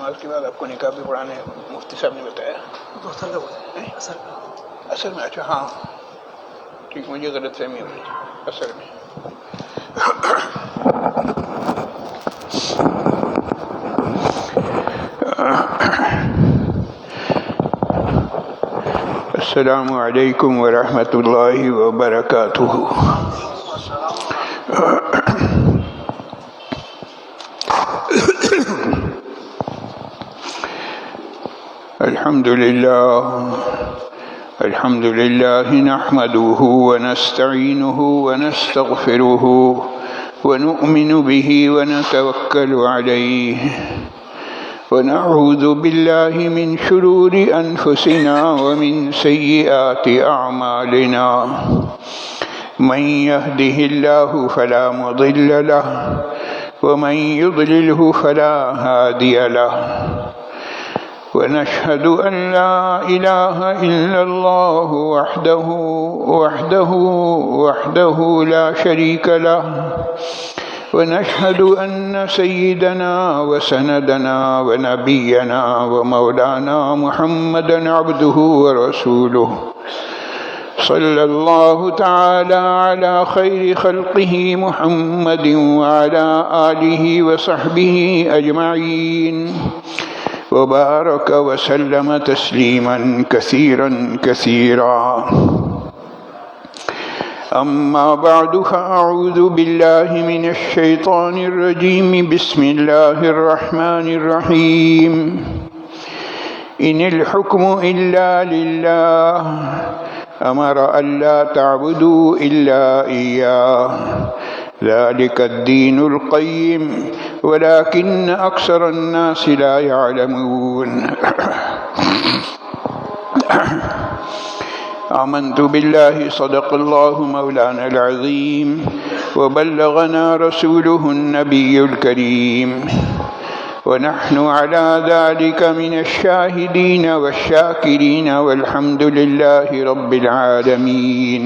نماز کے بعد آپ کو نکاح بھی پڑھانے مفتی صاحب نے بتایا اصل میں؟ اچھا ہاں ٹھیک، مجھے غلط فہمی ہوئی اصل میں. السلام علیکم ورحمۃ اللہ وبرکاتہ. الحمد للہ نحمده ونستعینه ونستغفره ونؤمن به ونتوکل علیہ ونعوذ باللہ من شرور انفسنا ومن سیئات اعمالنا من يهده الله فلا مضل له ومن يضلله فلا هادي له ونشهد أن لا إله إلا الله وحده لا شريك له ونشهد أن سيدنا وسندنا ونبينا ومولانا محمدا عبده ورسوله صلى الله تعالى على خير خلقه محمد وعلى آله وصحبه أجمعين وبارك وسلم تسليما كثيرا كثيرا. أما بعد فأعوذ بالله من الشيطان الرجيم. بسم الله الرحمن الرحيم. إن الحكم إلا لله أمر ألا تعبدوا إلا إياه ذلك الدين القيم ولكن أكثر الناس لا يعلمون. آمنت بالله صدق الله مولانا العظيم وبلغنا رسوله النبي الكريم ونحن على ذلك من الشاهدين والشاكرين والحمد لله رب العالمين.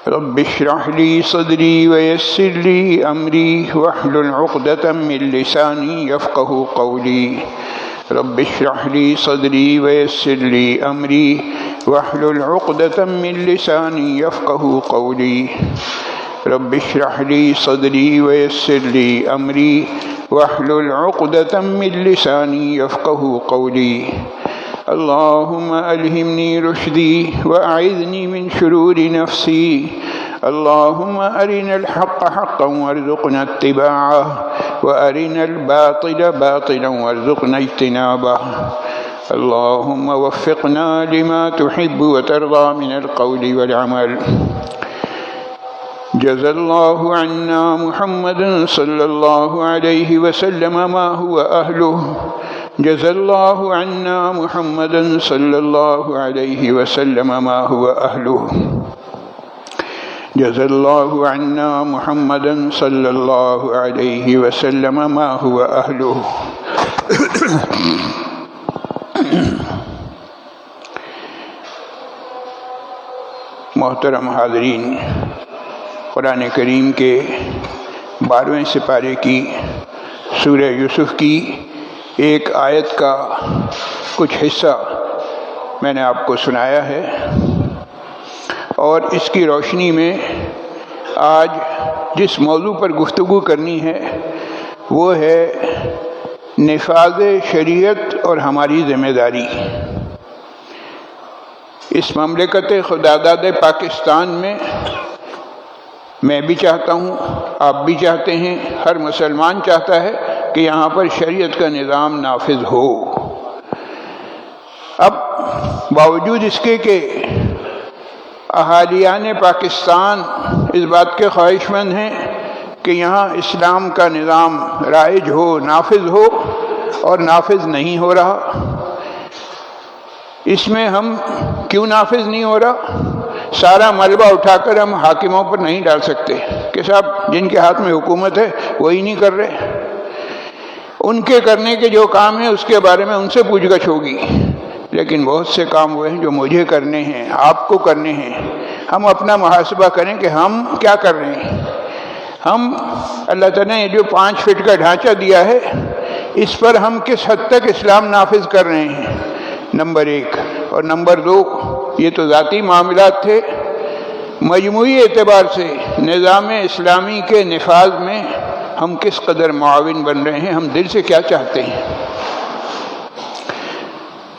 رب اشرح لي صدري ويسر لي أمري واحلل عقدة من لساني يفقه قولي. رب اشرح لي صدري ويسر لي أمري واحلل عقدة من لساني يفقه قولي. رب اشرح لي صدري ويسر لي أمري واحلل عقدة من لساني يفقه قولي. اللهم ألهمني رشدي وأعذني من شرور نفسي. اللهم أرنا الحق حقا وارزقنا اتباعه وأرنا الباطل باطلا وارزقنا اجتنابه. اللهم وفقنا لما تحب وترضى من القول والعمل. جزا الله عنا محمد صلى الله عليه وسلم ما هو أهله. جزا الله عنا محمد صلى الله عليه وسلم ما هو أهله. جزا الله عنا محمد صلى الله عليه وسلم ما هو أهله. محترم حاضرین، قرآن کریم کے 12ویں سپارے کی سورہ یوسف کی ایک آیت کا کچھ حصہ میں نے آپ کو سنایا ہے، اور اس کی روشنی میں آج جس موضوع پر گفتگو کرنی ہے وہ ہے نفاذ شریعت اور ہماری ذمہ داری. اس مملکت خداداد پاکستان میں بھی چاہتا ہوں، آپ بھی چاہتے ہیں، ہر مسلمان چاہتا ہے کہ یہاں پر شریعت کا نظام نافذ ہو. اب باوجود اس کے کہ اہالیان پاکستان اس بات کے خواہش مند ہیں کہ یہاں اسلام کا نظام رائج ہو، نافذ ہو، اور نافذ نہیں ہو رہا. اس میں ہم کیوں نافذ نہیں ہو رہا؟ سارا ملبہ اٹھا کر ہم حاکموں پر نہیں ڈال سکتے کہ صاحب جن کے ہاتھ میں حکومت ہے وہی نہیں کر رہے. ان کے کرنے کے جو کام ہیں اس کے بارے میں ان سے پوچھ گچھ ہوگی، لیکن بہت سے کام وہ ہیں جو مجھے کرنے ہیں، آپ کو کرنے ہیں. ہم اپنا محاسبہ کریں کہ ہم کیا کر رہے ہیں. ہم اللہ تعالیٰ نے جو 5 فٹ کا ڈھانچہ دیا ہے، اس پر ہم کس حد تک اسلام نافذ کر رہے ہیں، نمبر ایک۔ اور نمبر دو، یہ تو ذاتی معاملات تھے، مجموعی اعتبار سے نظام اسلامی کے نفاذ میں ہم کس قدر معاون بن رہے ہیں، ہم دل سے کیا چاہتے ہیں۔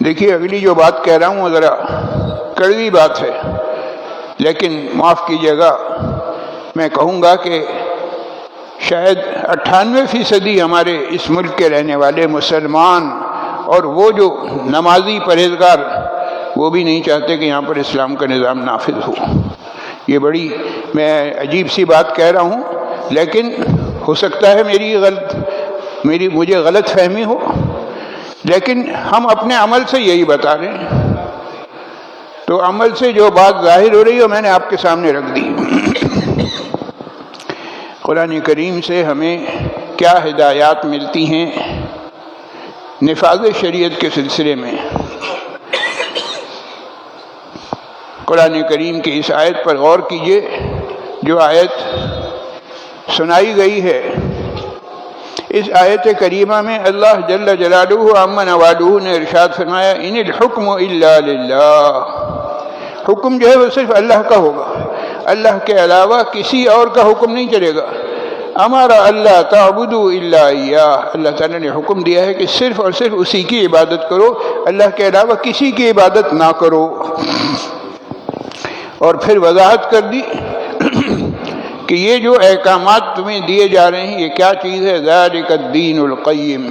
دیکھیے اگلی جو بات کہہ رہا ہوں وہ ذرا کڑوی بات ہے، لیکن معاف کیجیے گا، میں کہوں گا کہ شاید 98% ہمارے اس ملک کے رہنے والے مسلمان اور وہ جو نمازی پرہیزگار وہ بھی نہیں چاہتے کہ یہاں پر اسلام کا نظام نافذ ہو۔ یہ بڑی میں عجیب سی بات کہہ رہا ہوں، لیکن ہو سکتا ہے مجھے غلط فہمی ہو، لیکن ہم اپنے عمل سے یہی بتا رہے ہیں۔ تو عمل سے جو بات ظاہر ہو رہی ہے میں نے آپ کے سامنے رکھ دی۔ قرآن کریم سے ہمیں کیا ہدایات ملتی ہیں نفاذ شریعت کے سلسلے میں۔ قرآن کریم کی اس آیت پر غور کیجئے، جو آیت سنائی گئی ہے۔ اس آیت کریمہ میں اللہ جل جلالہ عما نوالہ نے ارشاد فرمایا ان الحکم الا للہ، حکم جو ہے وہ صرف اللہ کا ہوگا، اللہ کے علاوہ کسی اور کا حکم نہیں چلے گا۔ ہمارا اللہ تعبدوا الا ایاہ، اللہ تعالیٰ نے حکم دیا ہے کہ صرف اور صرف اسی کی عبادت کرو، اللہ کے علاوہ کسی کی عبادت نہ کرو۔ اور پھر وضاحت کر دی کہ یہ جو احکامات تمہیں دیے جا رہے ہیں یہ کیا چیز ہے، ذالک الدین القیم،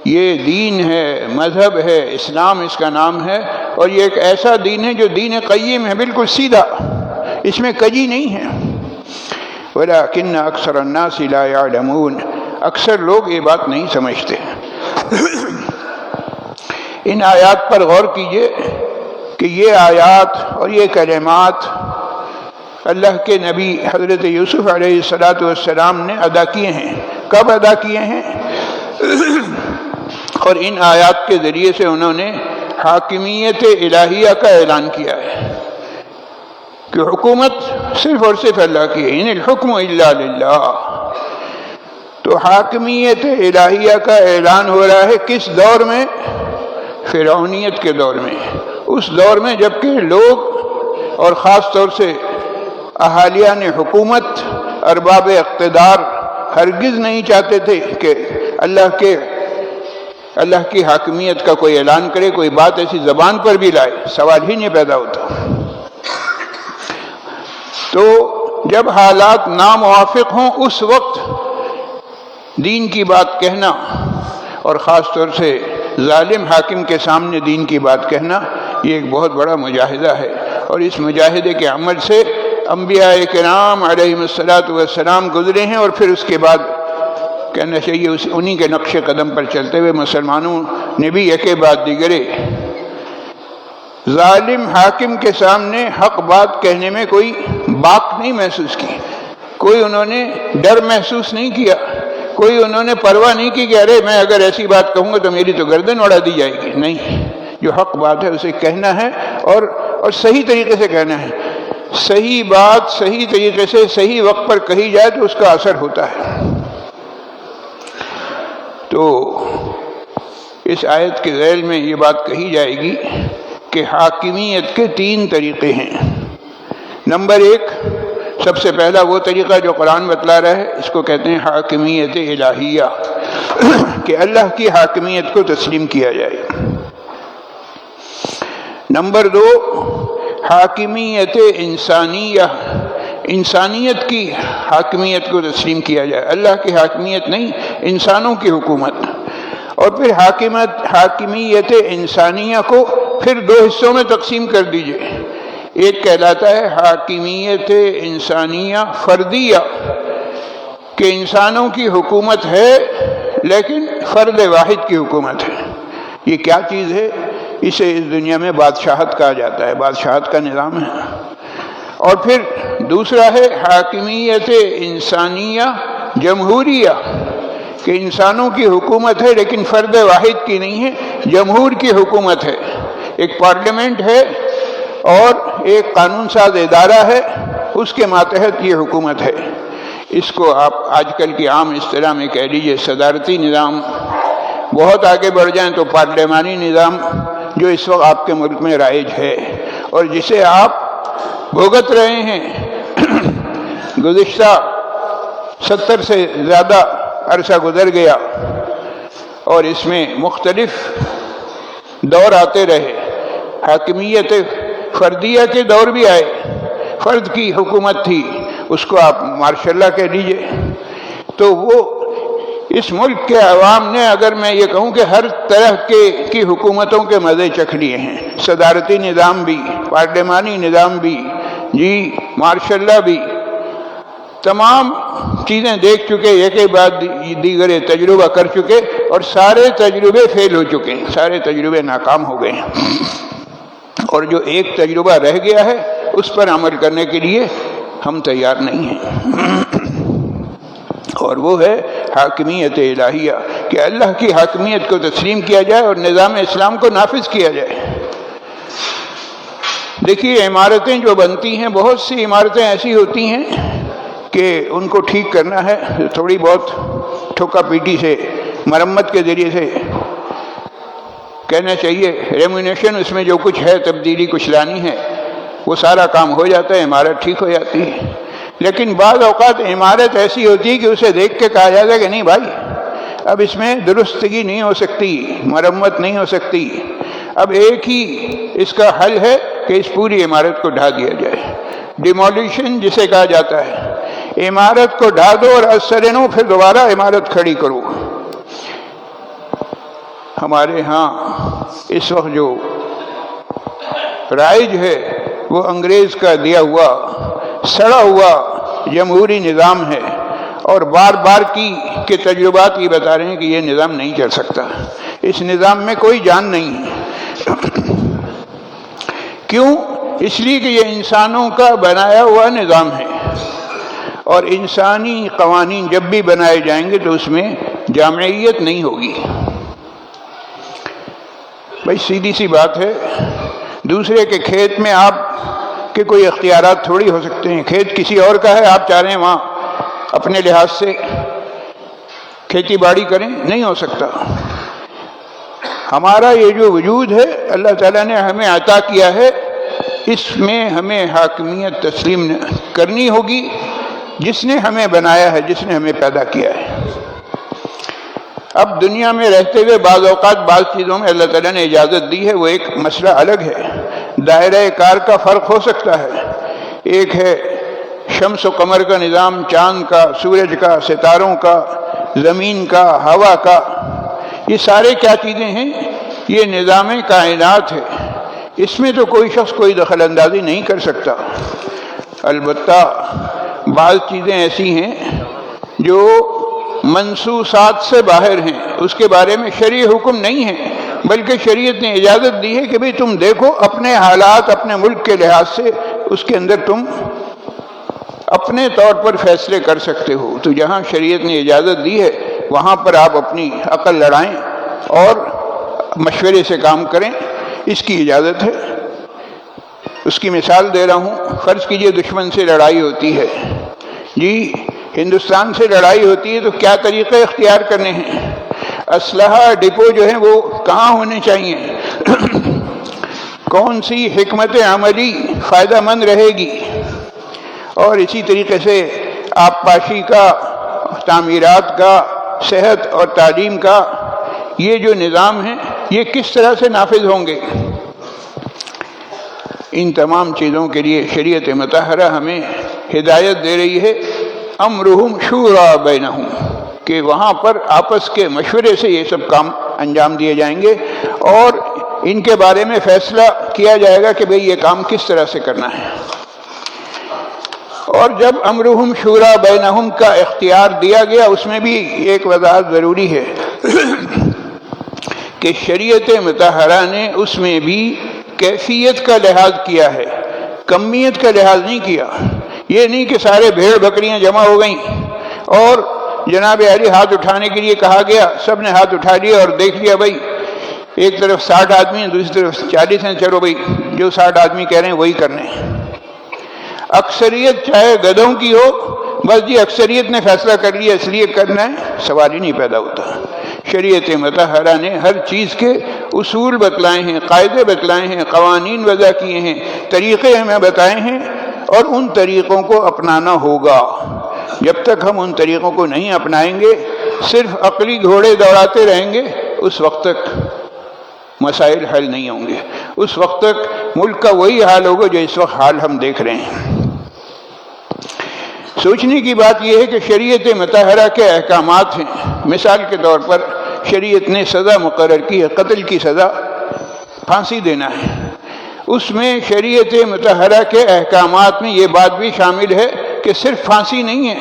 یہ دین ہے، مذہب ہے، اسلام اس کا نام ہے، اور یہ ایک ایسا دین ہے جو دین قیم ہے، بالکل سیدھا، اس میں کجی نہیں ہے۔ وَلَٰكِنَّ أَكْثَرَ النَّاسِ لَا يَعْلَمُونَ، اکثر لوگ یہ بات نہیں سمجھتے۔ ان آیات پر غور کیجئے کہ یہ آیات اور یہ کلمات اللہ کے نبی حضرت یوسف علیہ السلام نے ادا کیے ہیں۔ کب ادا کیے ہیں؟ اور ان آیات کے ذریعے سے انہوں نے حاکمیت الہیہ کا اعلان کیا ہے کہ حکومت صرف اور صرف اللہ کی ہے، ان الحکم الا للہ۔ تو حاکمیت الہیہ کا اعلان ہو رہا ہے کس دور میں؟ فرعونیت کے دور میں، اس دور میں جبکہ لوگ اور خاص طور سے اہالیان حکومت، ارباب اقتدار ہرگز نہیں چاہتے تھے کہ اللہ کی حاکمیت کا کوئی اعلان کرے، کوئی بات ایسی زبان پر بھی لائے، سوال ہی نہیں پیدا ہوتا۔ تو جب حالات ناموافق ہوں اس وقت دین کی بات کہنا، اور خاص طور سے ظالم حاکم کے سامنے دین کی بات کہنا، یہ ایک بہت بڑا مجاہدہ ہے، اور اس مجاہدے کے عمل سے انبیاء کرام علیہم السلام گزرے ہیں، اور پھر اس کے بعد کہنا چاہیے انہی کے نقش قدم پر چلتے ہوئے مسلمانوں نے بھی ایک بعد دیگرے ظالم حاکم کے سامنے حق بات کہنے میں کوئی باک نہیں محسوس کی، کوئی انہوں نے ڈر محسوس نہیں کیا، کوئی انہوں نے پرواہ نہیں کی کہ ارے میں اگر ایسی بات کہوں گا تو میری تو گردن اڑا دی جائے گی۔ نہیں، جو حق بات ہے اسے کہنا ہے، اور صحیح طریقے سے کہنا ہے۔ صحیح بات صحیح طریقے سے صحیح وقت پر کہی جائے تو اس کا اثر ہوتا ہے۔ تو اس آیت کے ذیل میں یہ بات کہی جائے گی کہ حاکمیت کے 3 طریقے ہیں۔ نمبر 1، سب سے پہلا وہ طریقہ جو قرآن بتلا رہا ہے، اس کو کہتے ہیں حاکمیت الہیہ، کہ اللہ کی حاکمیت کو تسلیم کیا جائے۔ نمبر 2، حاکمیت انسانیہ، انسانیت کی حاکمیت کو تسلیم کیا جائے، اللہ کی حاکمیت نہیں، انسانوں کی حکومت۔ اور پھر حاکمیت انسانیہ کو پھر 2 حصوں میں تقسیم کر دیجئے۔ ایک کہلاتا ہے حاکمیت انسانیہ فردیہ، کہ انسانوں کی حکومت ہے لیکن فرد واحد کی حکومت ہے۔ یہ کیا چیز ہے؟ اسے اس دنیا میں بادشاہت کہا جاتا ہے، بادشاہت کا نظام ہے۔ اور پھر دوسرا ہے حاکمیت انسانیہ جمہوریہ، کہ انسانوں کی حکومت ہے لیکن فرد واحد کی نہیں ہے، جمہور کی حکومت ہے، ایک پارلیمنٹ ہے اور ایک قانون ساز ادارہ ہے، اس کے ماتحت یہ حکومت ہے۔ اس کو آپ آج کل کی عام اصطلاح میں کہہ لیجئے صدارتی نظام بہت آگے بڑھ جائیں تو پارلیمانی نظام جو اس وقت آپ کے ملک میں رائج ہے اور جسے آپ بھگت رہے ہیں، گزشتہ 70 سے زیادہ عرصہ گزر گیا اور اس میں مختلف دور آتے رہے، حاکمیت فردیہ کے دور بھی آئے، فرد کی حکومت تھی، اس کو آپ ماشاء اللہ کہہ لیجئے، تو وہ اس ملک کے عوام نے، اگر میں یہ کہوں کہ ہر طرح کی حکومتوں کے مزے چکھ لیے ہیں، صدارتی نظام بھی، پارلیمانی نظام بھی، جی ماشاء اللہ بھی، تمام چیزیں دیکھ چکے، ایک کے بعد دیگر تجربہ کر چکے، اور سارے تجربے فیل ہو چکے ہیں، سارے تجربے ناکام ہو گئے ہیں، اور جو ایک تجربہ رہ گیا ہے اس پر عمل کرنے کے لیے ہم تیار نہیں ہیں، اور وہ ہے حاکمیت الہیہ، کہ اللہ کی حاکمیت کو تسلیم کیا جائے اور نظام اسلام کو نافذ کیا جائے۔ دیکھیے عمارتیں جو بنتی ہیں، بہت سی عمارتیں ایسی ہوتی ہیں کہ ان کو ٹھیک کرنا ہے، تھوڑی بہت ٹھوکا پیٹی سے، مرمت کے ذریعے سے کہنا چاہیے، ریمونیشن اس میں جو کچھ ہے، تبدیلی کچھ لانی ہے، وہ سارا کام ہو جاتا ہے، عمارت ٹھیک ہو جاتی ہے۔ لیکن بعض اوقات عمارت ایسی ہوتی ہے کہ اسے دیکھ کے کہا جاتا ہے کہ نہیں بھائی، اب اس میں درستگی نہیں ہو سکتی، مرمت نہیں ہو سکتی، اب ایک ہی اس کا حل ہے کہ اس پوری عمارت کو ڈھا دیا جائے، ڈیمولیشن جسے کہا جاتا ہے، عمارت کو ڈھا دو اور اثر نو پھر دوبارہ عمارت کھڑی کرو۔ ہمارے ہاں اس وقت جو رائج ہے وہ انگریز کا دیا ہوا سڑا ہوا جمہوری نظام ہے، اور بار بار کے تجربات یہ بتا رہے ہیں کہ یہ نظام نہیں چل سکتا، اس نظام میں کوئی جان نہیں ہے۔ کیوں؟ اس لیے کہ یہ انسانوں کا بنایا ہوا نظام ہے، اور انسانی قوانین جب بھی بنائے جائیں گے تو اس میں جامعیت نہیں ہوگی۔ بھائی سیدھی سی بات ہے، دوسرے کے کھیت میں آپ کے کوئی اختیارات تھوڑی ہو سکتے ہیں، کھیت کسی اور کا ہے، آپ چاہ رہے ہیں وہاں اپنے لحاظ سے کھیتی باڑی کریں، نہیں ہو سکتا۔ ہمارا یہ جو وجود ہے اللہ تعالیٰ نے ہمیں عطا کیا ہے، اس میں ہمیں حاکمیت تسلیم کرنی ہوگی، جس نے ہمیں بنایا ہے، جس نے ہمیں پیدا کیا ہے۔ اب دنیا میں رہتے ہوئے بعض اوقات بعض چیزوں میں اللہ تعالیٰ نے اجازت دی ہے، وہ ایک مسئلہ الگ ہے، دائرہ کار کا فرق ہو سکتا ہے۔ ایک ہے شمس و قمر کا نظام، چاند کا، سورج کا، ستاروں کا، زمین کا، ہوا کا، یہ سارے کیا چیزیں ہیں؟ یہ نظام کائنات ہے، اس میں تو کوئی شخص کوئی دخل اندازی نہیں کر سکتا۔ البتہ بعض چیزیں ایسی ہیں جو منصوصات سے باہر ہیں، اس کے بارے میں شرعی حکم نہیں ہے، بلکہ شریعت نے اجازت دی ہے کہ بھئی تم دیکھو اپنے حالات، اپنے ملک کے لحاظ سے اس کے اندر تم اپنے طور پر فیصلے کر سکتے ہو۔ تو جہاں شریعت نے اجازت دی ہے وہاں پر آپ اپنی عقل لڑائیں اور مشورے سے کام کریں، اس کی اجازت ہے۔ اس کی مثال دے رہا ہوں، فرض کیجئے دشمن سے لڑائی ہوتی ہے، جی ہندوستان سے لڑائی ہوتی ہے، تو کیا طریقے اختیار کرنے ہیں؟ اسلحہ ڈپو جو ہیں وہ کہاں ہونے چاہیے؟ کون سی حکمت عملی فائدہ مند رہے گی؟ اور اسی طریقے سے آبپاشی کا، تعمیرات کا، صحت اور تعلیم کا یہ جو نظام ہے یہ کس طرح سے نافذ ہوں گے؟ ان تمام چیزوں کے لیے شریعت مطہرہ ہمیں ہدایت دے رہی ہے، امرہم شورا بینہم، کہ وہاں پر آپس کے مشورے سے یہ سب کام انجام دیے جائیں گے، اور ان کے بارے میں فیصلہ کیا جائے گا کہ بھئی یہ کام کس طرح سے کرنا ہے۔ اور جب امرہم شورا بینہم کا اختیار دیا گیا، اس میں بھی ایک وضاحت ضروری ہے کہ شریعت مطہرہ نے اس میں بھی کیفیت کا لحاظ کیا ہے، کمیت کا لحاظ نہیں کیا۔ یہ نہیں کہ سارے بھیڑ بکریاں جمع ہو گئیں اور جناب علی ہاتھ اٹھانے کے لیے کہا گیا، سب نے ہاتھ اٹھا لیا اور دیکھ لیا بھائی ایک طرف 60 آدمی ہیں، دوسری طرف 40 ہیں، چلو بھئی جو 60 آدمی کہہ رہے ہیں وہی کرنے ہیں۔ اکثریت چاہے گدھوں کی ہو، بس جی اکثریت نے فیصلہ کر لیا اس لیے کرنا ہے، سوال ہی نہیں پیدا ہوتا۔ شریعت مطہرہ نے ہر چیز کے اصول بتلائے ہیں، قاعدے بتلائے ہیں، قوانین وضع کیے ہیں، طریقے ہمیں بتائے ہیں، اور ان طریقوں کو اپنانا ہوگا۔ جب تک ہم ان طریقوں کو نہیں اپنائیں گے، صرف عقلی گھوڑے دوڑاتے رہیں گے، اس وقت تک مسائل حل نہیں ہوں گے۔ اس وقت تک ملک کا وہی حال ہوگا جو اس وقت حال ہم دیکھ رہے ہیں۔ سوچنے کی بات یہ ہے کہ شریعت مطہرہ کے احکامات ہیں۔ مثال کے طور پر شریعت نے سزا مقرر کی ہے، قتل کی سزا، پھانسی دینا ہے۔ اس میں شریعت مطہرہ کے احکامات میں یہ بات بھی شامل ہے کہ صرف پھانسی نہیں ہے۔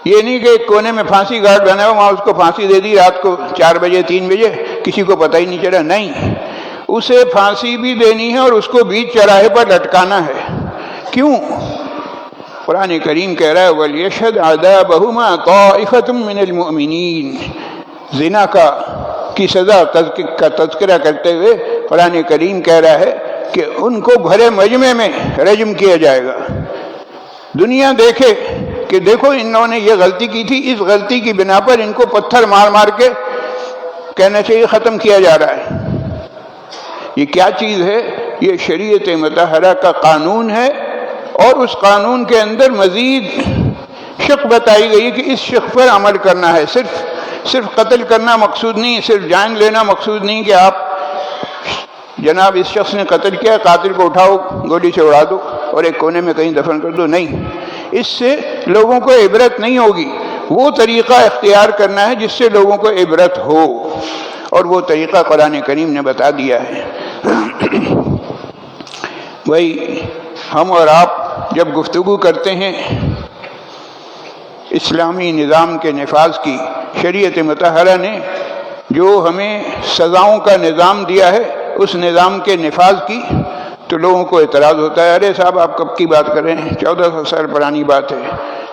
یہ نہیں کہ ایک کونے میں پھانسی گارڈ بنا ہوا، وہاں اس کو پھانسی دے دی رات کو 4 بجے 3 بجے، کسی کو پتہ ہی نہیں چلا، نہیں، اسے پھانسی بھی دینی ہے اور اس کو بیچ چراہے پر لٹکانا ہے۔ کیوں؟ قرآن کریم کہہ رہا ہے وَلْيَشْهَدْ عَذَابَهُمَا طَائِفَةٌ مِّنَ الْمُؤْمِنِينَ۔ زنا کی سزا کا تذکرہ کرتے ہوئے قرآن کریم کہہ رہا ہے کہ ان کو بھرے مجمع میں رجم کیا جائے گا۔ دنیا دیکھے کہ دیکھو انہوں نے یہ غلطی کی تھی، اس غلطی کی بنا پر ان کو پتھر مار مار کے کہنا چاہیے ختم کیا جا رہا ہے۔ یہ کیا چیز ہے؟ یہ شریعت مطہرہ کا قانون ہے، اور اس قانون کے اندر مزید شق بتائی گئی کہ اس شق پر عمل کرنا ہے۔ صرف قتل کرنا مقصود نہیں، صرف جان لینا مقصود نہیں کہ آپ جناب اس شخص نے قتل کیا، قاتل کو اٹھاؤ گولی سے اڑا دو اور ایک کونے میں کہیں دفن کر دو، نہیں، اس سے لوگوں کو عبرت نہیں ہوگی۔ وہ طریقہ اختیار کرنا ہے جس سے لوگوں کو عبرت ہو، اور وہ طریقہ قرآن کریم نے بتا دیا ہے۔ وہی ہم اور آپ جب گفتگو کرتے ہیں اسلامی نظام کے نفاذ کی، شریعت مطہرہ نے جو ہمیں سزاؤں کا نظام دیا ہے اس نظام کے نفاذ کی، تو لوگوں کو اعتراض ہوتا ہے، ارے صاحب آپ کب کی بات کر رہے ہیں، 1400 سال پرانی بات ہے،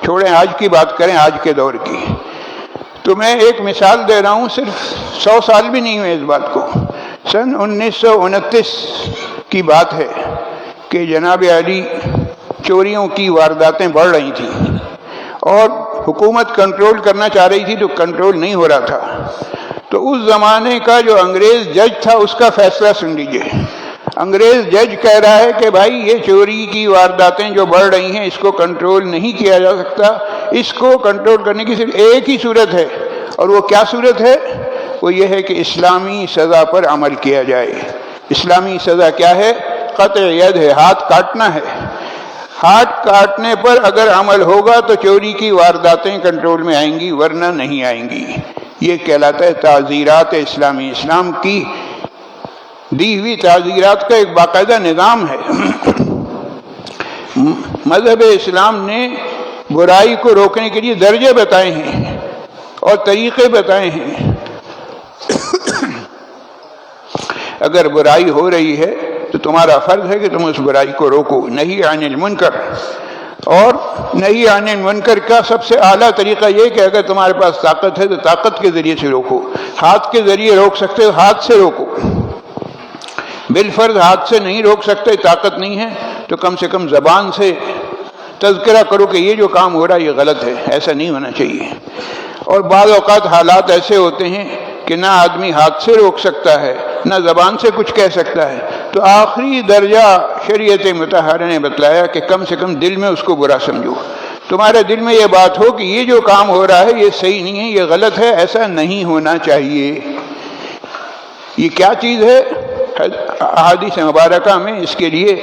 چھوڑیں آج کی بات کریں، آج کے دور کی۔ تو میں ایک مثال دے رہا ہوں، صرف 100 سال بھی نہیں ہوئے اس بات کو۔ سن 1929 کی بات ہے کہ جناب علی چوریوں کی وارداتیں بڑھ رہی تھیں، اور حکومت کنٹرول کرنا چاہ رہی تھی تو کنٹرول نہیں ہو رہا تھا۔ تو اس زمانے کا جو انگریز جج تھا اس کا فیصلہ سن لیجئے۔ انگریز جج کہہ رہا ہے کہ بھائی یہ چوری کی وارداتیں جو بڑھ رہی ہیں اس کو کنٹرول نہیں کیا جا سکتا، اس کو کنٹرول کرنے کی صرف ایک ہی صورت ہے، اور وہ کیا صورت ہے؟ وہ یہ ہے کہ اسلامی سزا پر عمل کیا جائے۔ اسلامی سزا کیا ہے؟ قطع ید ہے، ہاتھ کاٹنا ہے۔ ہاتھ کاٹنے پر اگر عمل ہوگا تو چوری کی وارداتیں کنٹرول میں آئیں گی، ورنہ نہیں آئیں گی۔ یہ کہلاتا ہے تعزیرات اسلامی۔ اسلام کی دی ہوئی تعزیرات کا ایک باقاعدہ نظام ہے۔ مذہب اسلام نے برائی کو روکنے کے لیے درجے بتائے ہیں اور طریقے بتائے ہیں۔ اگر برائی ہو رہی ہے تو تمہارا فرض ہے کہ تم اس برائی کو روکو۔ نہی عن المنکر، اور نہی عن المنکر کا سب سے اعلیٰ طریقہ یہ کہ اگر تمہارے پاس طاقت ہے تو طاقت کے ذریعے سے روکو۔ ہاتھ کے ذریعے روک سکتے ہو، ہاتھ سے روکو۔ بالفرض ہاتھ سے نہیں روک سکتے، طاقت نہیں ہے تو کم سے کم زبان سے تذکرہ کرو کہ یہ جو کام ہو رہا ہے یہ غلط ہے، ایسا نہیں ہونا چاہیے۔ اور بعض اوقات حالات ایسے ہوتے ہیں کہ نہ آدمی ہاتھ سے روک سکتا ہے نہ زبان سے کچھ کہہ سکتا ہے، تو آخری درجہ شریعت مطہرہ نے بتلایا کہ کم سے کم دل میں اس کو برا سمجھو۔ تمہارے دل میں یہ بات ہو کہ یہ جو کام ہو رہا ہے یہ صحیح نہیں ہے، یہ غلط ہے، ایسا نہیں ہونا چاہیے۔ یہ کیا چیز ہے؟ احادیث مبارکہ میں اس کے لیے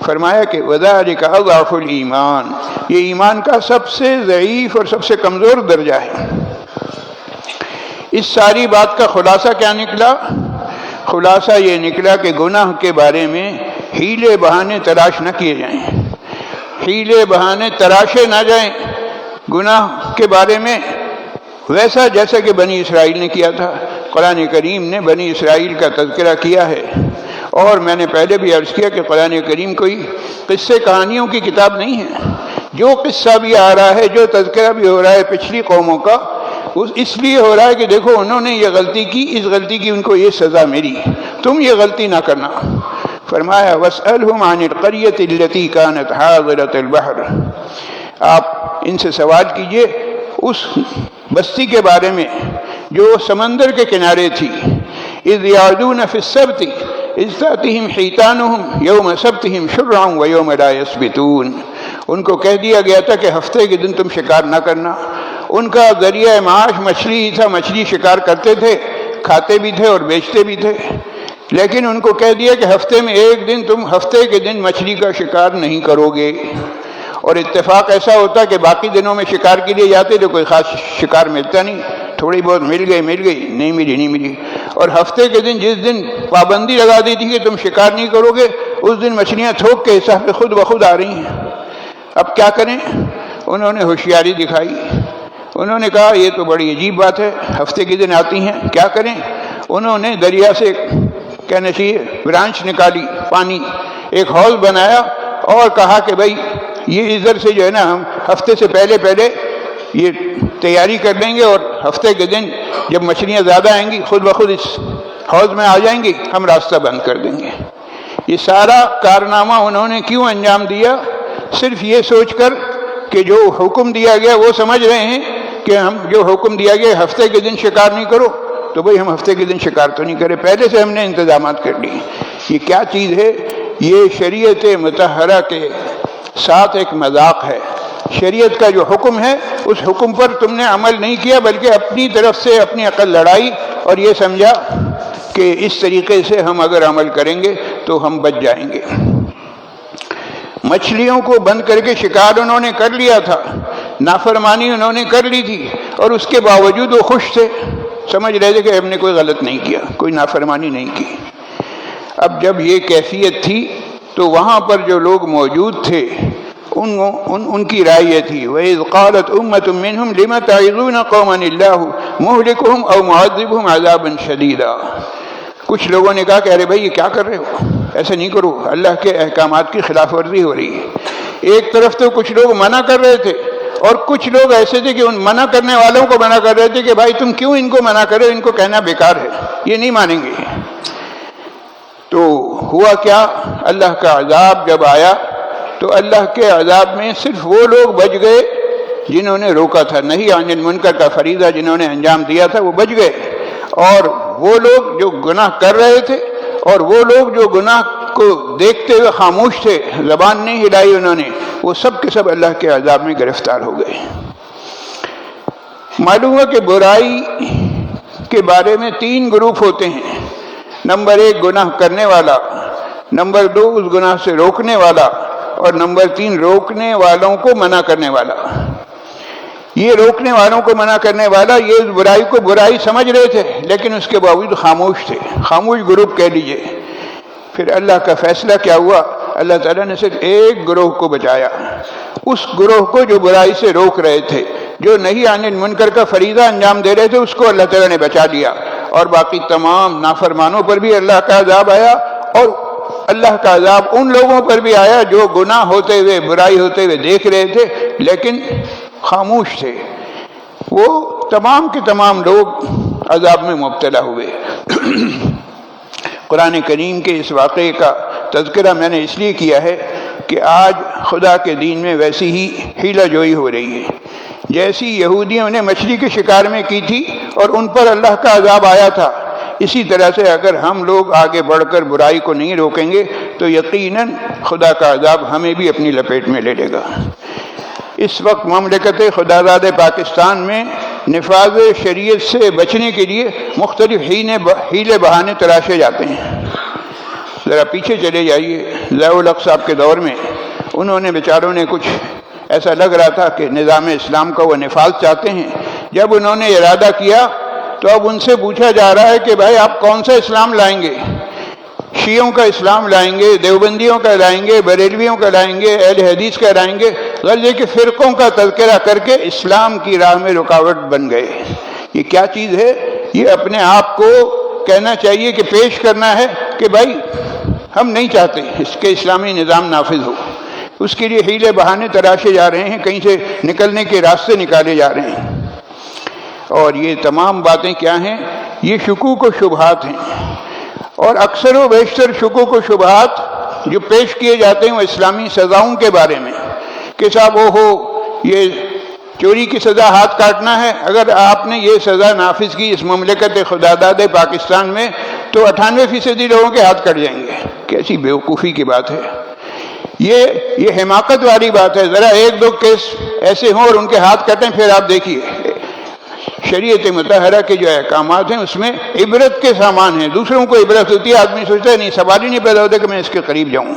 فرمایا کہ وَذَلِكَ أَضْعَفُ الْإِيمَانِ، یہ ایمان کا سب سے ضعیف اور سب سے کمزور درجہ ہے۔ اس ساری بات کا خلاصہ کیا نکلا؟ خلاصہ یہ نکلا کہ گناہ کے بارے میں ہیلے بہانے تلاش نہ کیے جائیں، ہیلے بہانے تراشے نہ جائیں گناہ کے بارے میں، ویسا جیسا کہ بنی اسرائیل نے کیا تھا۔ قرآن کریم نے بنی اسرائیل کا تذکرہ کیا ہے، اور میں نے پہلے بھی عرض کیا کہ قرآن کریم کوئی قصے کہانیوں کی کتاب نہیں ہے۔ جو قصہ بھی آ رہا ہے، جو تذکرہ بھی ہو رہا ہے پچھلی قوموں کا، اس لیے ہو رہا ہے کہ دیکھو انہوں نے یہ غلطی کی، اس غلطی کی ان کو یہ سزا ملی، تم یہ غلطی نہ کرنا۔ فرمایا وَاسْأَلْهُمْ عَنِ الْقَرْيَةِ الَّتِي كَانَتْ حَاضِرَةَ الْبَحْرِ، آپ ان سے سوال کیجئے اس بستی کے بارے میں جو سمندر کے کنارے تھی، اذ یعدون فی السبت اذ تأتیہم حیتانہم یوم سبتہم شرعا ویوم لا یسبتون، ان کو کہہ دیا گیا تھا کہ ہفتے کے دن تم شکار نہ کرنا۔ ان کا ذریعہ معاش مچھلی ہی تھا، مچھلی شکار کرتے تھے، کھاتے بھی تھے اور بیچتے بھی تھے، لیکن ان کو کہہ دیا کہ ہفتے میں ایک دن تم ہفتے کے دن مچھلی کا شکار نہیں کرو گے۔ اور اتفاق ایسا ہوتا کہ باقی دنوں میں شکار کے لیے جاتے تو کوئی خاص شکار ملتا نہیں، تھوڑی بہت مل گئی نہیں ملی، اور ہفتے کے دن جس دن پابندی لگا دی تھی کہ تم شکار نہیں کرو گے، اس دن مچھلیاں تھوک کے حساب سے خود بخود آ رہی ہیں۔ اب کیا کریں؟ انہوں نے ہوشیاری دکھائی، انہوں نے کہا یہ تو بڑی عجیب بات ہے، ہفتے کے دن آتی ہیں، کیا کریں؟ انہوں نے دریا سے کہنا چاہیے برانچ نکالی، پانی ایک حوض بنایا اور کہا کہ بھائی یہ ادھر سے جو ہے نا ہم ہفتے سے پہلے یہ تیاری کر لیں گے، اور ہفتے کے دن جب مچھلیاں زیادہ آئیں گی خود بخود اس حوض میں آ جائیں گی، ہم راستہ بند کر دیں گے۔ یہ سارا کارنامہ انہوں نے کیوں انجام دیا؟ صرف یہ سوچ کر کہ جو حکم دیا گیا وہ سمجھ رہے ہیں کہ ہم جو حکم دیا گیا ہفتے کے دن شکار نہیں کرو، تو بھئی ہم ہفتے کے دن شکار تو نہیں کرے، پہلے سے ہم نے انتظامات کر لی۔ یہ کیا چیز ہے؟ یہ شریعت مطہرہ کے ساتھ ایک مذاق ہے۔ شریعت کا جو حکم ہے اس حکم پر تم نے عمل نہیں کیا، بلکہ اپنی طرف سے اپنی عقل لڑائی اور یہ سمجھا کہ اس طریقے سے ہم اگر عمل کریں گے تو ہم بچ جائیں گے۔ مچھلیوں کو بند کر کے شکار انہوں نے کر لیا تھا، نافرمانی انہوں نے کر لی تھی، اور اس کے باوجود وہ خوش تھے، سمجھ رہے تھے کہ ہم نے کوئی غلط نہیں کیا، کوئی نافرمانی نہیں کی۔ اب جب یہ کیفیت تھی تو وہاں پر جو لوگ موجود تھے ان کی رائے یہ تھی، وَإِذْ قَالَتْ أُمَّةٌ مِّنْهُمْ لِمَ تَعِظُونَ قَوْمًا اللَّهُ مُهْلِكُهُمْ أَوْ مُعَذِّبُهُمْ عَذَابًا شَدِيدًا۔ کچھ لوگوں نے کہا کہ ارے بھائی یہ کیا کر رہے ہو، ایسا نہیں کرو، اللہ کے احکامات کی خلاف ورزی ہو رہی ہے۔ ایک طرف تو کچھ لوگ منع کر رہے تھے، اور کچھ لوگ ایسے تھے کہ ان منع کرنے والوں کو منع کر رہے تھے کہ بھائی تم کیوں ان کو منع کرے، ان کو کہنا بیکار ہے، یہ نہیں مانیں گے۔ تو ہوا کیا؟ اللہ کا عذاب جب آیا تو اللہ کے عذاب میں صرف وہ لوگ بچ گئے جنہوں نے روکا تھا، نہیں عن المنکر کا فریضہ جنہوں نے انجام دیا تھا وہ بچ گئے، اور وہ لوگ جو گناہ کر رہے تھے اور وہ لوگ جو گناہ کو دیکھتے ہوئے خاموش تھے، زبان نہیں ہلائی انہوں نے، وہ سب کے سب اللہ کے عذاب میں گرفتار ہو گئے۔ معلوم ہے کہ برائی کے بارے میں 3 گروپ ہوتے ہیں۔ نمبر 1 گناہ کرنے والا، نمبر 2 اس گناہ سے روکنے والا، اور نمبر 3 روکنے والوں کو منع کرنے والا۔ یہ روکنے والوں کو منع کرنے والا یہ اس برائی کو برائی سمجھ رہے تھے، لیکن اس کے باوجود خاموش تھے، خاموش گروپ کہہ لیجئے۔ پھر اللہ کا فیصلہ کیا ہوا؟ اللہ تعالیٰ نے صرف ایک گروہ کو بچایا، اس گروہ کو جو برائی سے روک رہے تھے، جو نہیں عن المنکر کا فریضہ انجام دے رہے تھے، اس کو اللہ تعالیٰ نے بچا لیا، اور باقی تمام نافرمانوں پر بھی اللہ کا عذاب آیا، اور اللہ کا عذاب ان لوگوں پر بھی آیا جو گناہ ہوتے ہوئے، برائی ہوتے ہوئے دیکھ رہے تھے لیکن خاموش تھے۔ وہ تمام کے تمام لوگ عذاب میں مبتلا ہوئے۔ قرآن کریم کے اس واقعے کا تذکرہ میں نے اس لیے کیا ہے کہ آج خدا کے دین میں ویسی ہی حیلہ جوئی ہو رہی ہے، جیسی یہودیوں نے مچھلی کے شکار میں کی تھی اور ان پر اللہ کا عذاب آیا تھا، اسی طرح سے اگر ہم لوگ آگے بڑھ کر برائی کو نہیں روکیں گے تو یقیناً خدا کا عذاب ہمیں بھی اپنی لپیٹ میں لے لے گا۔ اس وقت مملکت خدازاد پاکستان میں نفاذ شریعت سے بچنے کے لیے مختلف ہیلے بہانے تراشے جاتے ہیں۔ ذرا پیچھے چلے جائیے، ضیاء الحق صاحب کے دور میں انہوں نے بیچاروں نے کچھ ایسا لگ رہا تھا کہ نظام اسلام کا وہ نفاذ چاہتے ہیں۔ جب انہوں نے ارادہ کیا تو اب ان سے پوچھا جا رہا ہے کہ بھائی آپ کون سا اسلام لائیں گے؟ شیعوں کا اسلام لائیں گے، دیوبندیوں کا لائیں گے، بریلویوں کا لائیں گے، اہل حدیث کا لائیں گے؟ غرض ہے کہ فرقوں کا تذکرہ کر کے اسلام کی راہ میں رکاوٹ بن گئے۔ یہ کیا چیز ہے؟ یہ اپنے آپ کو کہنا چاہیے کہ پیش کرنا ہے کہ بھائی ہم نہیں چاہتے اس کے اسلامی نظام نافذ ہو، اس کے لیے ہیلے بہانے تراشے جا رہے ہیں، کہیں سے نکلنے کے راستے نکالے جا رہے ہیں۔ اور یہ تمام باتیں کیا ہیں؟ یہ شکوک و شبہات ہیں، اور اکثر و بیشتر شکوک و شبہات جو پیش کیے جاتے ہیں وہ اسلامی سزاؤں کے بارے میں، کہ صاحب یہ چوری کی سزا ہاتھ کاٹنا ہے، اگر آپ نے یہ سزا نافذ کی اس مملکت خداداد پاکستان میں تو 98% لوگوں کے ہاتھ کٹ جائیں گے۔ کیسی بیوقوفی کی بات ہے، یہ حماقت والی بات ہے۔ ذرا ایک دو کیس ایسے ہوں اور ان کے ہاتھ کٹیں، پھر آپ دیکھیے شریعت مطہرہ کے جو احکامات ہیں اس میں عبرت کے سامان ہیں، دوسروں کو عبرت ہوتی ہے، آدمی سوچتا ہے نہیں، سوال ہی نہیں پیدا ہوتا کہ میں اس کے قریب جاؤں۔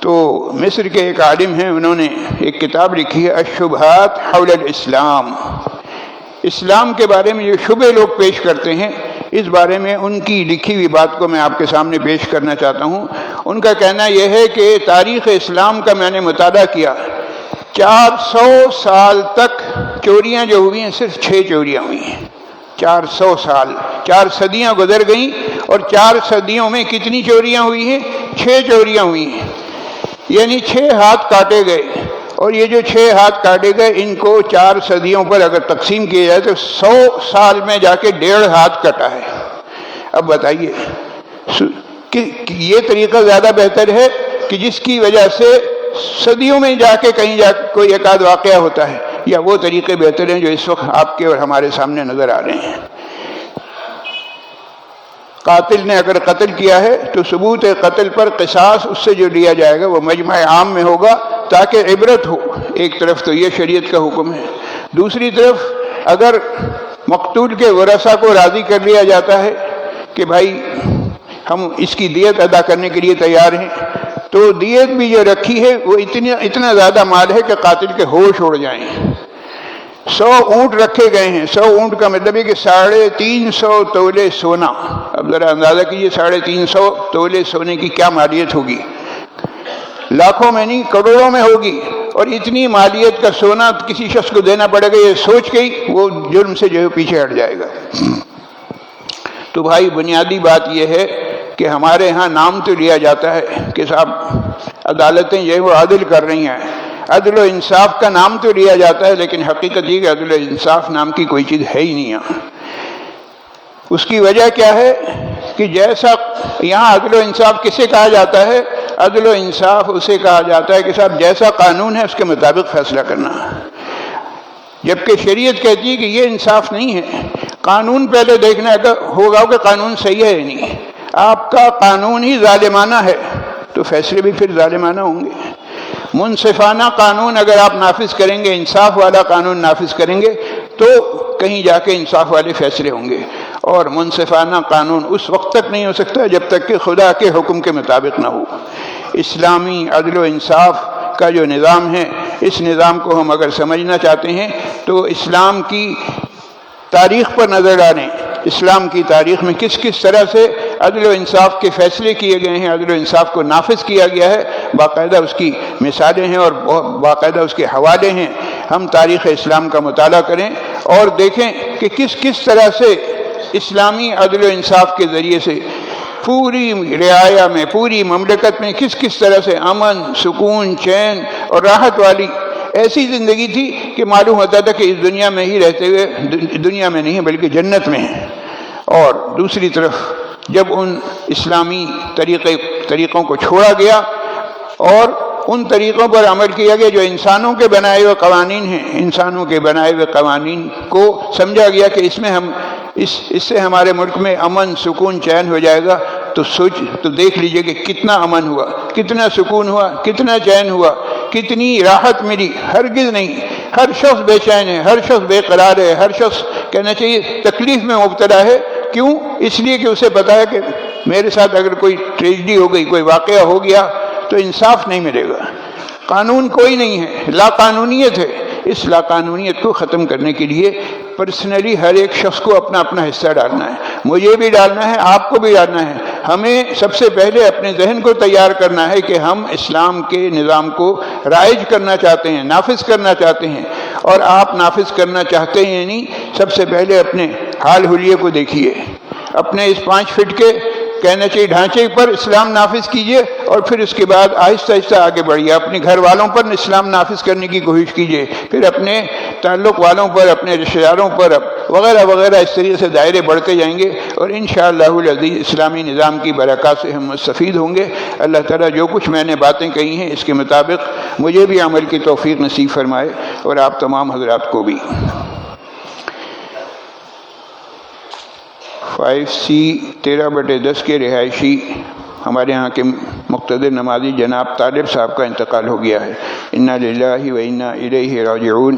تو مصر کے ایک عالم ہیں، انہوں نے ایک کتاب لکھی ہے الشبہات حول الاسلام، اسلام کے بارے میں جو شبہ لوگ پیش کرتے ہیں اس بارے میں ان کی لکھی ہوئی بات کو میں آپ کے سامنے پیش کرنا چاہتا ہوں۔ ان کا کہنا یہ ہے کہ تاریخ اسلام کا میں نے مطالعہ کیا، 400 سال تک چوریاں جو ہوئی ہیں صرف 6 چوریاں ہوئی ہیں۔ 400 سال، 4 صدیاں گزر گئیں، اور 4 صدیوں میں کتنی چوریاں ہوئی ہیں؟ 6 چوریاں ہوئی ہیں، یعنی 6 ہاتھ کاٹے گئے۔ اور یہ جو 6 ہاتھ کاٹے گئے ان کو 4 صدیوں پر اگر تقسیم کیا جائے تو 100 سال میں جا کے 1.5 ہاتھ کٹا ہے۔ اب بتائیے کہ یہ طریقہ زیادہ بہتر ہے کہ جس کی وجہ سے صدیوں میں جا کے کہیں کوئی ایک آدھ واقعہ ہوتا ہے، یا وہ طریقے بہتر ہیں جو اس وقت آپ کے اور ہمارے سامنے نظر آ رہے ہیں؟ قاتل نے اگر قتل کیا ہے تو ثبوت قتل پر قصاص اس سے جو لیا جائے گا وہ مجمع عام میں ہوگا تاکہ عبرت ہو۔ ایک طرف تو یہ شریعت کا حکم ہے، دوسری طرف اگر مقتول کے ورثہ کو راضی کر لیا جاتا ہے کہ بھائی ہم اس کی دیت ادا کرنے کے لیے تیار ہیں، تو دیت بھی جو رکھی ہے وہ اتنا زیادہ مال ہے کہ قاتل کے ہوش اڑ جائیں۔ 100 اونٹ رکھے گئے ہیں، 100 اونٹ کا مطلب ہے کہ 350 تولے سونا۔ اب ذرا اندازہ کیجئے 350 تولے سونے کی کیا مالیت ہوگی، لاکھوں میں نہیں کروڑوں میں ہوگی۔ اور اتنی مالیت کا سونا کسی شخص کو دینا پڑے گا، یہ سوچ کے ہی وہ جرم سے جو ہے پیچھے ہٹ جائے گا۔ تو بھائی بنیادی بات یہ ہے کہ ہمارے ہاں نام تو لیا جاتا ہے کہ صاحب عدالتیں جو ہے وہ عدل کر رہی ہیں، عدل و انصاف کا نام تو لیا جاتا ہے، لیکن حقیقت یہ کہ عدل و انصاف نام کی کوئی چیز ہے ہی نہیں یہاں۔ اس کی وجہ کیا ہے کہ جیسا یہاں عدل و انصاف کسے کہا جاتا ہے؟ عدل و انصاف اسے کہا جاتا ہے کہ صاحب جیسا قانون ہے اس کے مطابق فیصلہ کرنا، جبکہ شریعت کہتی ہے کہ یہ انصاف نہیں ہے۔ قانون پہلے دیکھنا ہوگا کہ قانون صحیح ہے یا نہیں۔ آپ کا قانون ہی ظالمانہ ہے تو فیصلے بھی پھر ظالمانہ ہوں گے۔ منصفانہ قانون اگر آپ نافذ کریں گے، انصاف والا قانون نافذ کریں گے تو کہیں جا کے انصاف والے فیصلے ہوں گے۔ اور منصفانہ قانون اس وقت تک نہیں ہو سکتا جب تک کہ خدا کے حکم کے مطابق نہ ہو۔ اسلامی عدل و انصاف کا جو نظام ہے، اس نظام کو ہم اگر سمجھنا چاہتے ہیں تو اسلام کی تاریخ پر نظر ڈالیں۔ اسلام کی تاریخ میں کس کس طرح سے عدل و انصاف کے فیصلے کیے گئے ہیں، عدل و انصاف کو نافذ کیا گیا ہے، باقاعدہ اس کی مثالیں ہیں اور باقاعدہ اس کے حوالے ہیں۔ ہم تاریخ اسلام کا مطالعہ کریں اور دیکھیں کہ کس کس طرح سے اسلامی عدل و انصاف کے ذریعے سے پوری رعایا میں، پوری مملکت میں کس کس طرح سے امن، سکون، چین اور راحت والی ایسی زندگی تھی کہ معلوم ہوتا تھا کہ اس دنیا میں ہی رہتے ہوئے دنیا میں نہیں بلکہ جنت میں ہیں۔ اور دوسری طرف جب ان اسلامی طریقوں کو چھوڑا گیا اور ان طریقوں پر عمل کیا گیا جو انسانوں کے بنائے ہوئے قوانین ہیں، انسانوں کے بنائے ہوئے قوانین کو سمجھا گیا کہ اس سے ہمارے ملک میں امن، سکون، چین ہو جائے گا، تو دیکھ لیجئے کہ کتنا امن ہوا، کتنا سکون ہوا، کتنا چین ہوا، کتنی راحت ملی۔ ہرگز نہیں، ہر شخص بے چین ہے، ہر شخص بے قرار ہے، ہر شخص کہنا چاہیے تکلیف میں مبتلا ہے۔ کیوں؟ اس لیے کہ اسے پتا ہے کہ میرے ساتھ اگر کوئی ٹریجڈی ہو گئی، کوئی واقعہ ہو گیا تو انصاف نہیں ملے گا۔ قانون کوئی نہیں ہے، لا قانونیت ہے۔ اس لا قانونیت کو ختم کرنے کے لیے پرسنلی ہر ایک شخص کو اپنا اپنا حصہ ڈالنا ہے، مجھے بھی ڈالنا ہے، آپ کو بھی ڈالنا ہے۔ ہمیں سب سے پہلے اپنے ذہن کو تیار کرنا ہے کہ ہم اسلام کے نظام کو رائج کرنا چاہتے ہیں، نافذ کرنا چاہتے ہیں۔ اور آپ نافذ کرنا چاہتے ہیں نہیں، سب سے پہلے اپنے حال حلیے کو دیکھیے، اپنے اس 5 فٹ کے کہنا چاہیے ڈھانچے پر اسلام نافذ کیجئے اور پھر اس کے بعد آہستہ آہستہ آگے بڑھیے. اپنے گھر والوں پر اسلام نافذ کرنے کی کوشش کیجئے، پھر اپنے تعلق والوں پر، اپنے رشتہ داروں پر وغیرہ وغیرہ. اس طریقے سے دائرے بڑھتے جائیں گے اور انشاءاللہ العزیز اسلامی نظام کی برکات سے ہم مستفید ہوں گے. اللہ تعالیٰ جو کچھ میں نے باتیں کہی ہیں اس کے مطابق مجھے بھی عمل کی توفیق نصیب فرمائے اور آپ تمام حضرات کو بھی. 5C 13/10 کے رہائشی ہمارے ہاں کے مقتدر نمازی جناب طالب صاحب کا انتقال ہو گیا ہے. انا للہ و انا الیہ راجعون.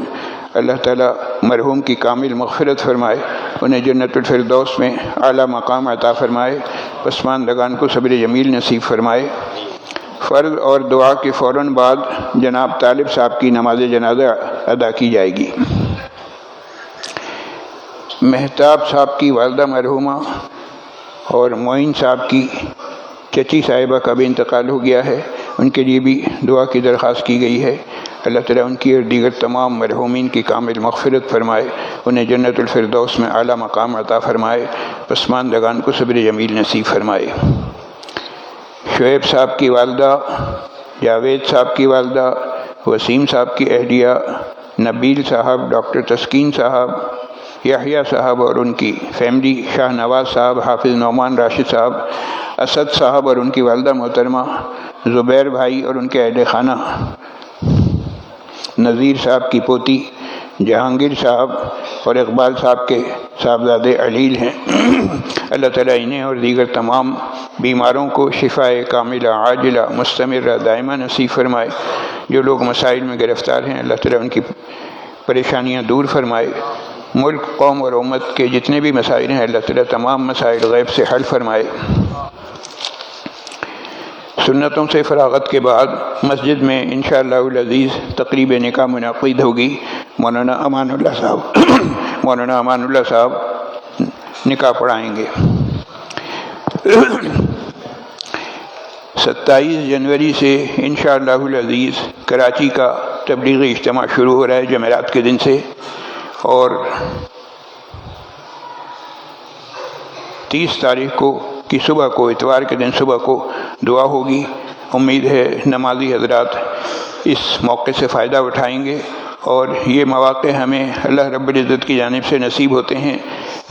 اللہ تعالیٰ مرحوم کی کامل مغفرت فرمائے، انہیں جنت الفردوس میں اعلیٰ مقام عطا فرمائے، پسماندگان کو صبر جمیل نصیب فرمائے. فرض اور دعا کے فوراً بعد جناب طالب صاحب کی نماز جنازہ ادا کی جائے گی. مہتاب صاحب کی والدہ مرحومہ اور معین صاحب کی چچی صاحبہ کا بھی انتقال ہو گیا ہے، ان کے لیے بھی دعا کی درخواست کی گئی ہے. اللہ تعالیٰ ان کی اور دیگر تمام مرحومین کی کامل مغفرت فرمائے، انہیں جنت الفردوس میں اعلیٰ مقام عطا فرمائے، پسماندگان کو صبر جمیل نصیب فرمائے. شعیب صاحب کی والدہ، جاوید صاحب کی والدہ، وسیم صاحب کی اہلیہ، نبیل صاحب، ڈاکٹر تسکین صاحب، یحییٰ صاحب اور ان کی فیملی، شاہ نواز صاحب، حافظ نعمان راشد صاحب، اسد صاحب اور ان کی والدہ محترمہ، زبیر بھائی اور ان کے اہل خانہ، نذیر صاحب کی پوتی جہانگیر صاحب اور اقبال صاحب کے صاحبزادے علیل ہیں. اللہ تعالیٰ انہیں اور دیگر تمام بیماروں کو شفاء کاملہ عاجلہ مستمرہ دائمہ نصیب فرمائے. جو لوگ مسائل میں گرفتار ہیں اللہ تعالیٰ ان کی پریشانیاں دور فرمائے. ملک، قوم اور امت کے جتنے بھی مسائل ہیں اللہ تعالیٰ تمام مسائل غیب سے حل فرمائے. سنتوں سے فراغت کے بعد مسجد میں انشاءاللہ العزیز تقریب نکاح منعقد ہوگی. مولانا امان اللہ صاحب نکاح پڑھائیں گے. 27 جنوری سے انشاءاللہ العزیز کراچی کا تبلیغی اجتماع شروع ہو رہا ہے جمعرات کے دن سے، اور 30 تاریخ کی صبح کو، اتوار کے دن صبح کو دعا ہوگی. امید ہے نمازی حضرات اس موقع سے فائدہ اٹھائیں گے، اور یہ مواقع ہمیں اللہ رب العزت کی جانب سے نصیب ہوتے ہیں.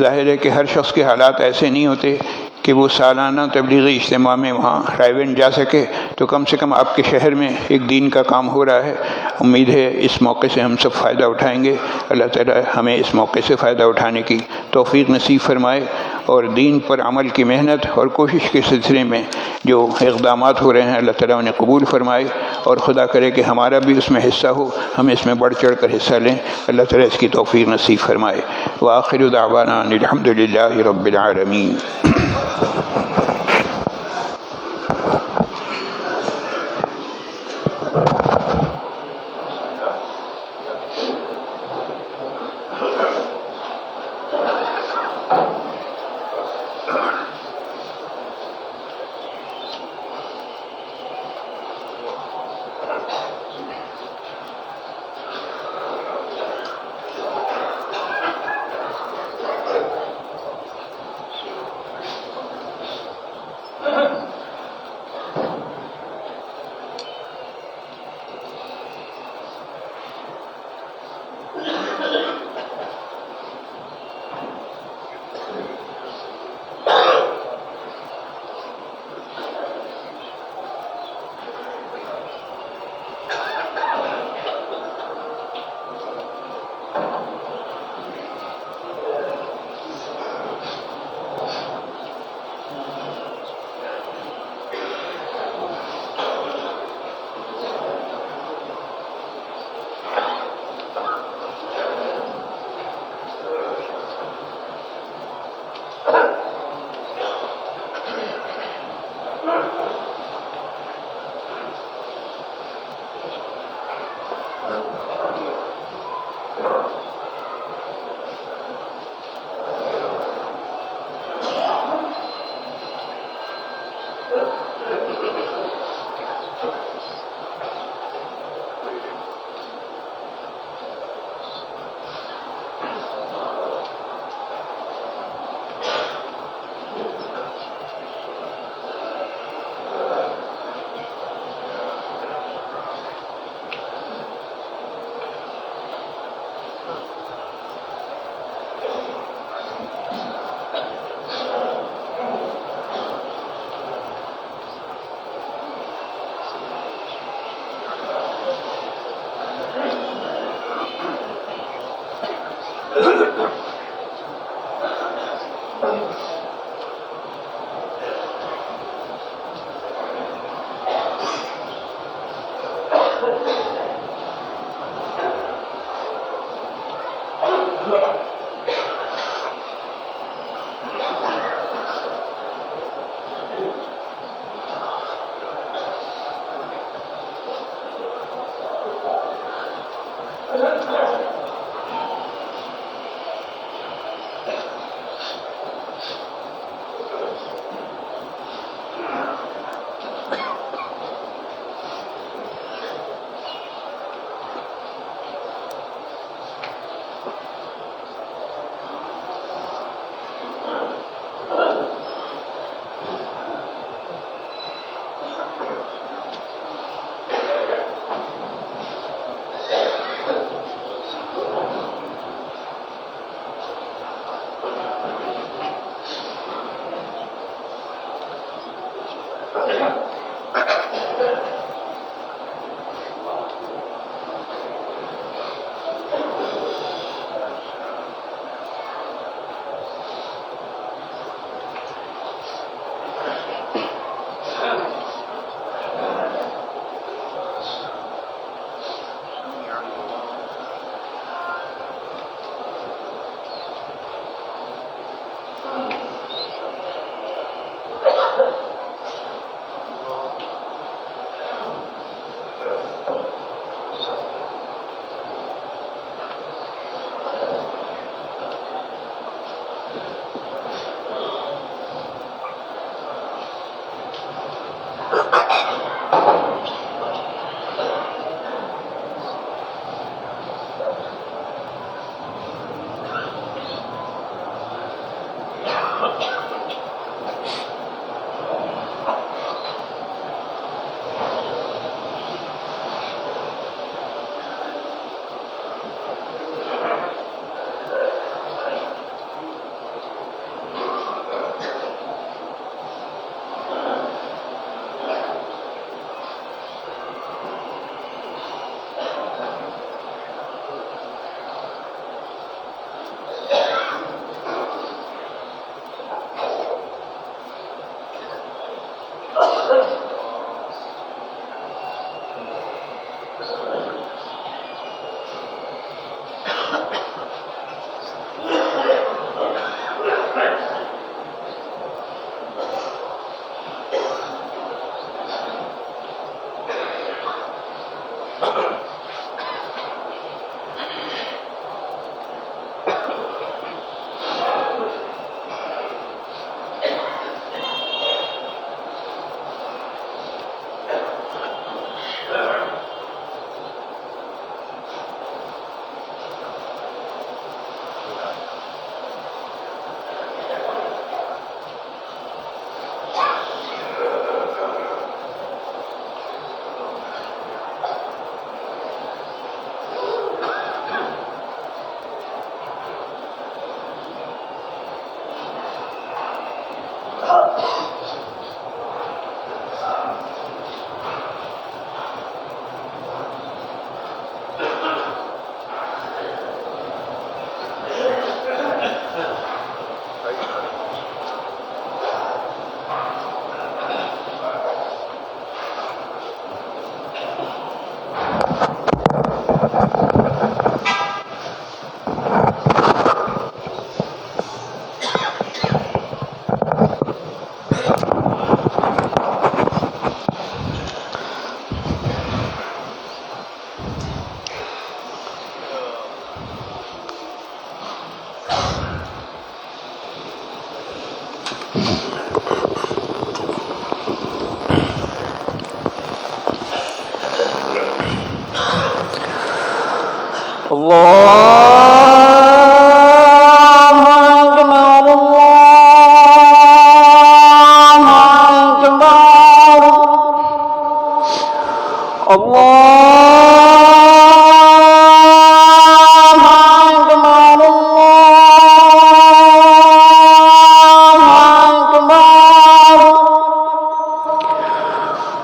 ظاہر ہے کہ ہر شخص کے حالات ایسے نہیں ہوتے کہ وہ سالانہ تبلیغی اجتماع میں وہاں رائیونٹ جا سکے، تو کم سے کم آپ کے شہر میں ایک دین کا کام ہو رہا ہے. امید ہے اس موقع سے ہم سب فائدہ اٹھائیں گے. اللہ تعالی ہمیں اس موقع سے فائدہ اٹھانے کی توفیق نصیب فرمائے، اور دین پر عمل کی محنت اور کوشش کے سلسلے میں جو اقدامات ہو رہے ہیں اللہ تعالیٰ انہیں قبول فرمائے، اور خدا کرے کہ ہمارا بھی اس میں حصہ ہو، ہم اس میں بڑھ چڑھ کر حصہ لیں. اللہ تعالیٰ اس کی توفیق نصیب فرمائے. وآخر دعوانا ان الحمد للہ رب العالمین.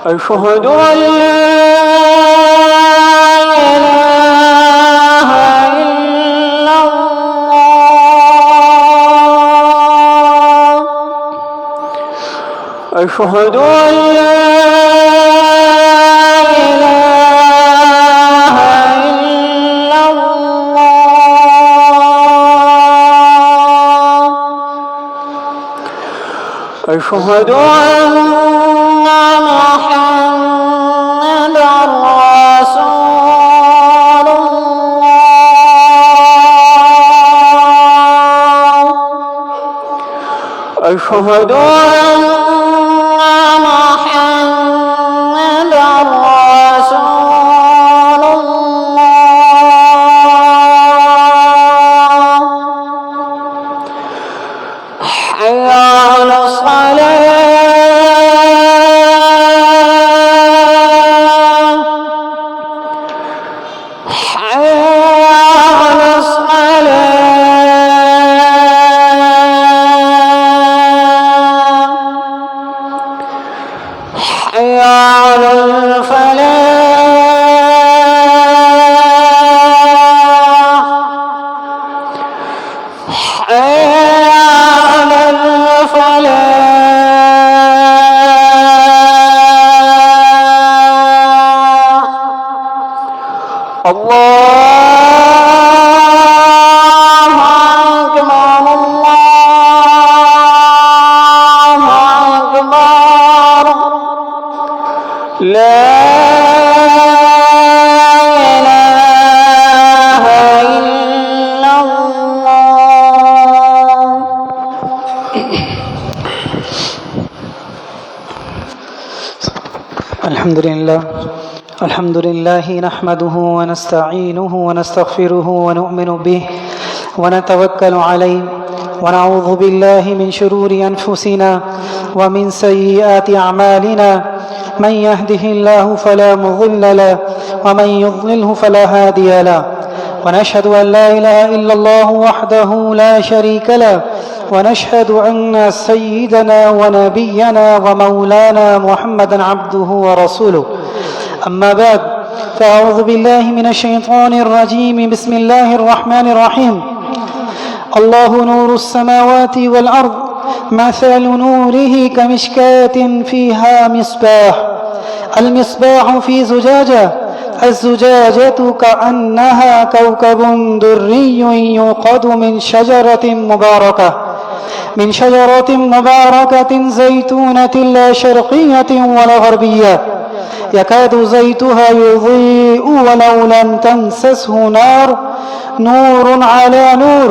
أشهد أن لا إله إلا الله أشهد أن لا إله إلا الله أشهد أن محمدًا رسول الله أشهد أن محمدًا رسول الله حي على الصلاة على الفلاح حي على الفلاح الله أكبر الله أكبر لا إله إلا الله. الحمد لله نحمده ونستعينه ونستغفره ونؤمن به ونتوكل عليه ونعوذ بالله من شرور أنفسنا ومن سيئات أعمالنا من يهده الله فلا مضل له ومن يضلله فلا هادي له ونشهد أن لا إله إلا الله وحده لا شريك له ونشهد أن سيدنا ونبينا ومولانا محمدا عبده ورسوله. أما بعد فأعوذ بالله من الشيطان الرجيم. بسم الله الرحمن الرحيم. الله نور السماوات والأرض مثل نوره كمشكاة فيها مصباح المصباح في زجاجة الزجاجة كأنها كوكب دري يوقد من شجرة مباركة زيتونة لا شرقية ولا غربية يكاد زيتها يضيء ولو لم تمسسه نور على نور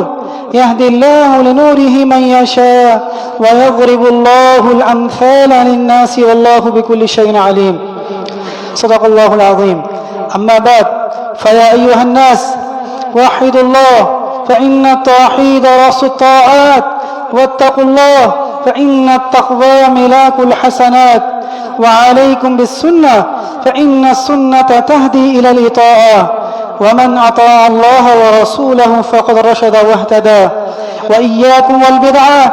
يهدي الله لنوره من يشاء ويضرب الله الأمثال للناس والله بكل شيء عليم. صدق الله العظيم. أما بعد فيا أيها الناس وحدوا الله فإن التوحيد رأس الطاعات واتقوا الله فإن التقوى ملاك الحسنات وعليكم بالسنة فإن السنة تهدي إلى الإطاعة ومن أطاع الله ورسوله فقد رشد واهتدى وإياكم والبدعة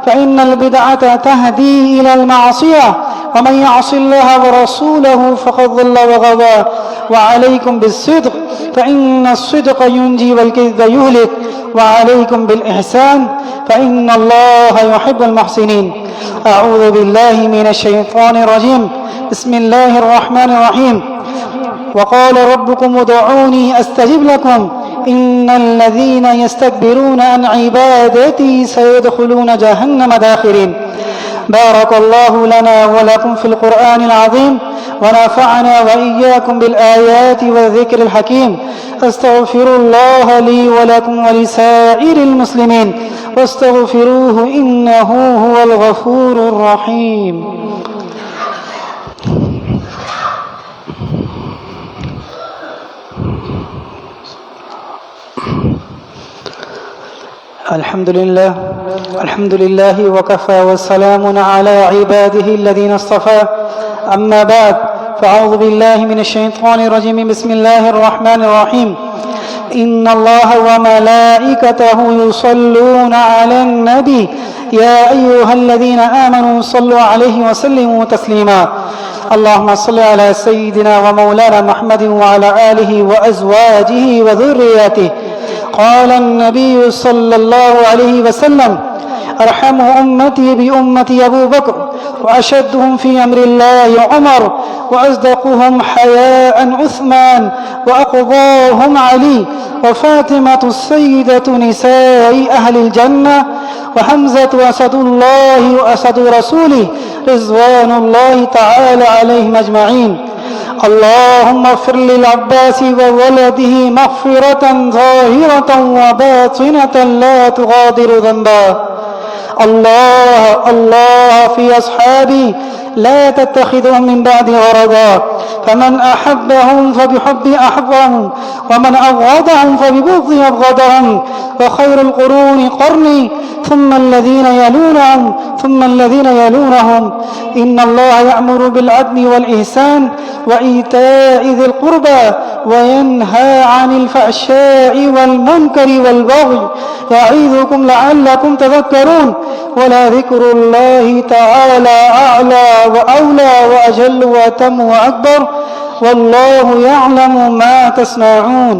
فإن البدعة تهدي إلى المعصية ومن يعص الله ورسوله فقد ضل وغوى وعليكم بالصدق فإن الصدق ينجي والكذب يهلك وعليكم بالإحسان فإن الله يحب المحسنين. أعوذ بالله من الشيطان الرجيم. بسم الله الرحمن الرحيم. وقال ربكم ادعوني أستجب لكم إن الذين يستكبرون عن عبادتي سيدخلون جهنم داخرين. بارك الله لنا ولكم في القرآن العظيم ونفعنا وإياكم بالآيات والذكر الحكيم. أستغفر الله لي ولكم ولسائر المسلمين واستغفروه إنه هو الغفور الرحيم. الحمد لله وكفى والسلام على عباده الذين اصطفى. أما بعد فأعوذ بالله من الشيطان الرجيم. بسم الله الرحمن الرحيم. إن الله وملائكته يصلون على النبي يا أيها الذين آمنوا صلوا عليه وسلموا تسليما. اللهم صل على سيدنا ومولانا محمد وعلى آله وأزواجه وذرياته. قال النبي صلى الله عليه وسلم أرحم أمتي بأمتي أبو بكر وأشدهم في أمر الله عمر وأصدقهم حياء عثمان وأقضاهم علي وفاطمة السيدة نساء أهل الجنة وحمزة أسد الله وأسد رسوله رضوان الله تعالى عليهم أجمعين. اللهم اغفر للعباس وولده مغفرة ظاهرة وباطنة لا تغادر ذنبا. الله في أصحابي لا تتخذهم من بعد غرضا فمن أحبهم فبحب أحبهم ومن أبغضهم فببغض أبغضهم وخير القرون قرني ثم الذين يلونهم ثم الذين يلونهم. إن الله يأمر بالعدل والإحسان وإيتاء ذي القربى وينهى عن الفحشاء والمنكر والبغي يعظكم لعلكم تذكرون. ولذكر الله تعالى أعلى وأولى وأجل وأتم وأكبر والله يعلم ما تصنعون.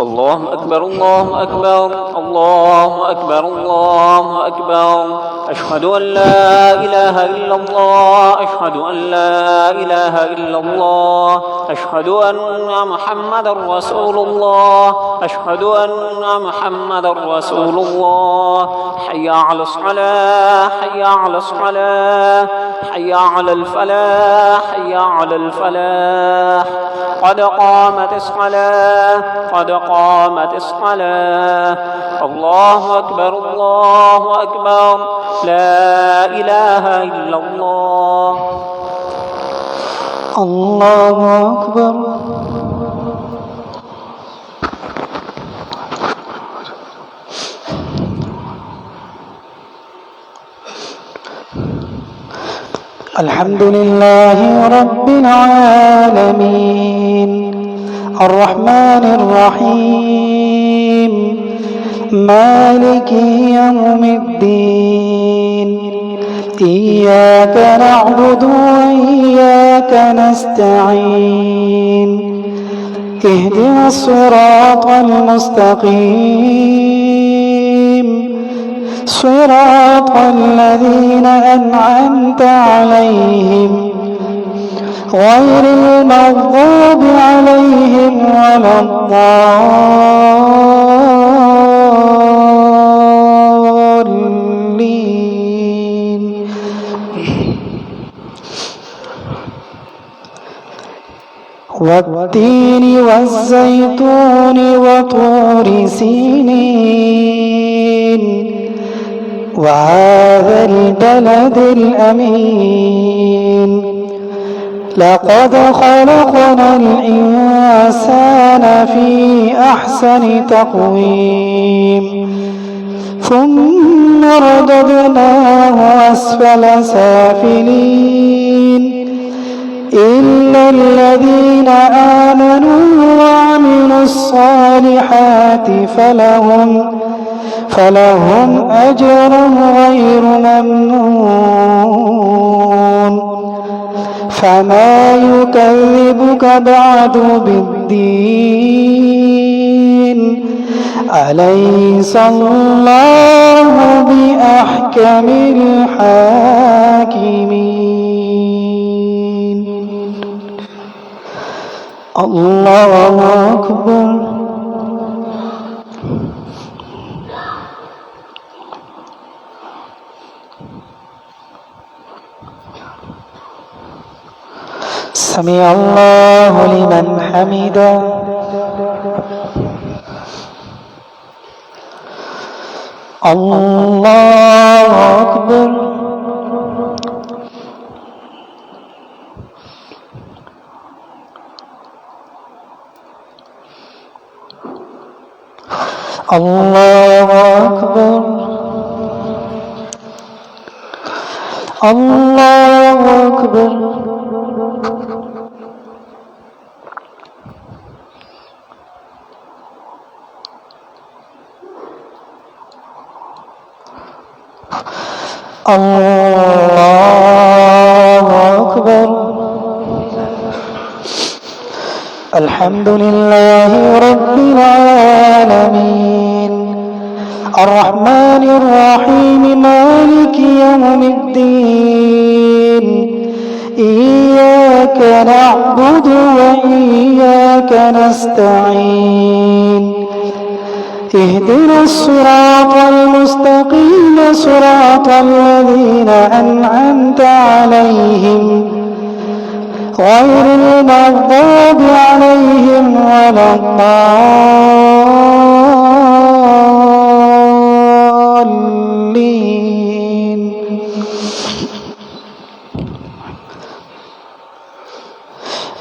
الله أكبر الله أكبر الله أكبر الله أكبر أشهد أن لا إله إلا الله أشهد أن لا إله إلا الله أشهد أن محمدا رسول الله أشهد أن محمدا رسول الله حي على الصلاة حي على الصلاة حي على الفلاح حي على الفلاح قد قامت الصلاة قد قامت الصلاة الله أكبر الله أكبر لا إله إلا الله الله أكبر. الحمد لله رب العالمين الرحمن الرحيم مالك يوم الدين إياك نعبد وإياك نستعين اهدنا الصراط المستقيم صراط الذين أنعمت عليهم غير المغضوب عليهم ولا الضالين. والتين والزيتون وطور سينين وهذا البلد الأمين لقد خلقنا الإنسان في أحسن تقويم ثم رددناه أسفل سافلين إلا الذين آمنوا وعملوا الصالحات فلهم أجر غير ممنون. فما يكذبك بعد بالدين أليس الله بأحكم الحاكمين. الله أكبر. سمع الله لمن حمده. الله أكبر. الله أكبر. الله أكبر. الله أكبر. الحمد لله رب العالمين الرحمن الرحيم مالك يوم الدين إياك نعبد وإياك نستعين اهدنا الصراط المستقيم صراط الذين أنعمت عليهم غير المغضوب عليهم ولا الضالين.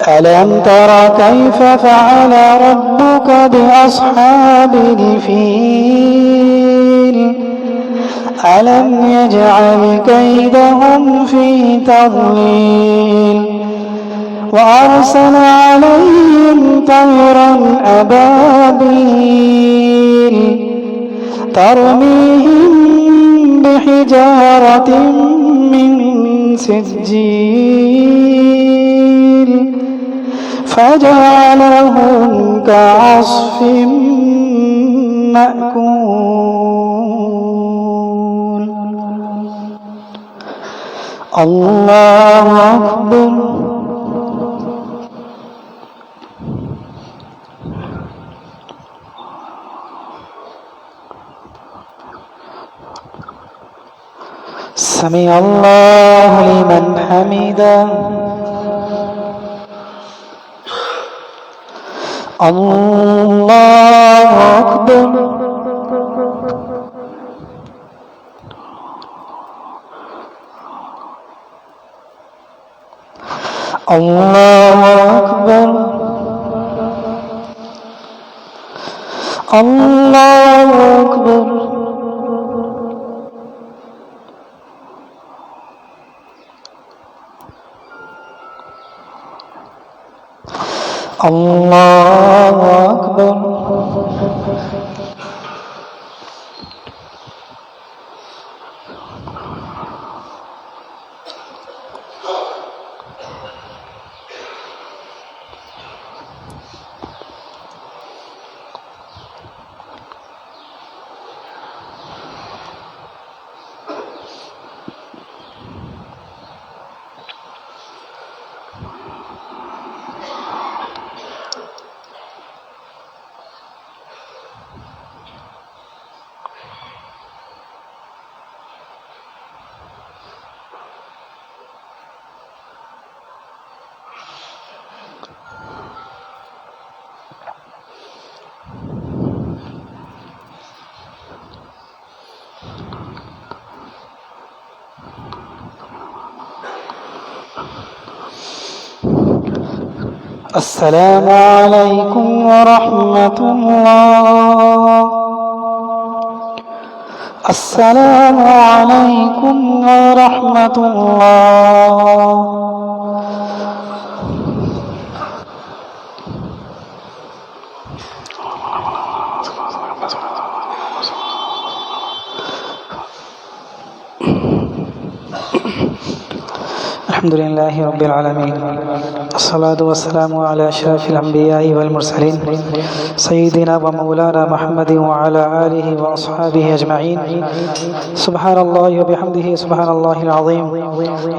ألم تر كيف فعل ربك بأصحاب الفيل ألم يجعل كيدهم في تضليل وأرسل عليهم طيرا أبابيل ترميهم بحجارة من سجيل فجعلهم كعصف مأكول الله أكبر سمع الله لمن حمده الله أكبر الله أكبر الله أكبر الله أكبر السلام عليكم ورحمة الله السلام عليكم ورحمة الله الحمد لله رب العالمين الصلاة والسلام على أشرف الأنبياء والمرسلين سيدنا ومولانا محمد وعلى آله وأصحابه أجمعين سبحان الله وبحمده سبحان الله العظيم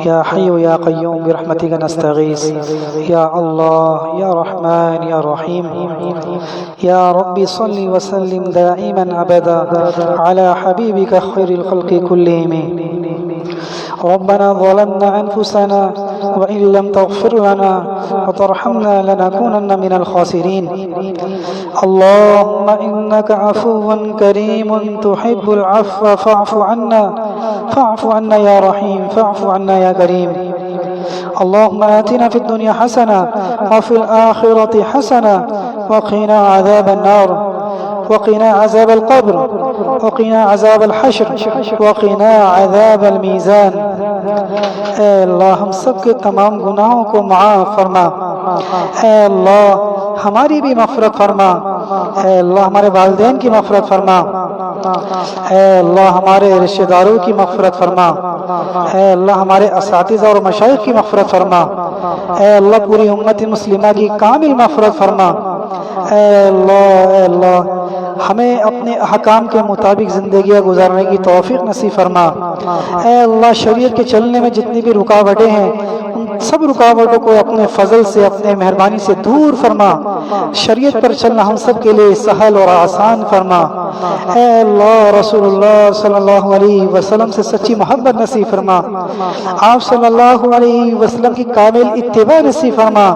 يا حي يا قيوم برحمتك نستغيث يا الله يا رحمن يا رحيم يا رب صل وسلم دائما أبدا على حبيبك خير الخلق كلهم ربنا ظلمنا أنفسنا وإن لم تغفر لنا وترحمنا لنكونن من الخاسرين اللهم إنك عفو كريم تحب العفو فاعف عنا يا رحيم فاعف عنا يا كريم اللهم آتنا في الدنيا حسنة وفي الآخرة حسنة وقنا عذاب النار وقنا عذاب القبر وقنا عذاب الحشر وقنا عذاب الميزان اے اللہ ہم سب کے تمام گناہوں کو معاف فرما اے اللہ ہماری بھی مغفرت فرما اے اللہ ہمارے والدین کی مغفرت فرما اے اللہ ہمارے رشتہ داروں کی مغفرت فرما اے اللہ ہمارے اساتذہ اور مشائخ کی مغفرت فرما اے اللہ پوری امت مسلمہ کی کامل مغفرت فرما اے اللہ ہمیں اپنے احکام کے مطابق زندگیاں گزارنے کی توفیق نصیب فرما اے اللہ شریعت کے چلنے میں جتنی بھی رکاوٹیں ہیں ان سب رکاوٹوں کو اپنے فضل سے اپنے مہربانی سے دور فرما شریعت پر چلنا ہم سب کے لیے سہل اور آسان فرما اے اللہ رسول اللہ صلی اللہ علیہ وسلم سے سچی محبت نصیب فرما آپ صلی اللہ علیہ وسلم کی کامل اتباع نصیب فرما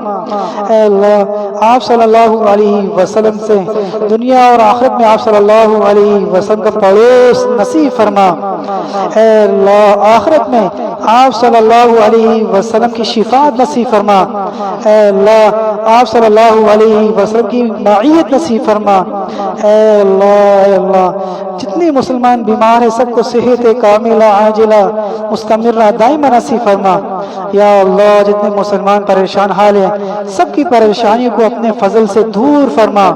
اے اللہ آپ صلی اللہ علیہ وسلم سے دنیا اور آخرت میں آپ صلی اللہ علیہ وسلم کا پڑوس نصیب فرما اے اللہ آخرت میں آپ صلی اللہ علیہ وسلم کی شفاعت نصیب فرما، اے اللہ آپ صلی اللہ علیہ وسلم کی معیت نصیب فرما، اے اللہ جتنے مسلمان بیمار ہیں سب کو صحت کاملہ عاجلہ مستمرہ دائمہ نصیب فرما، یا اللہ جتنے مسلمان پریشان حال ہیں سب کی پریشانیوں کو اپنے فضل سے دور فرما،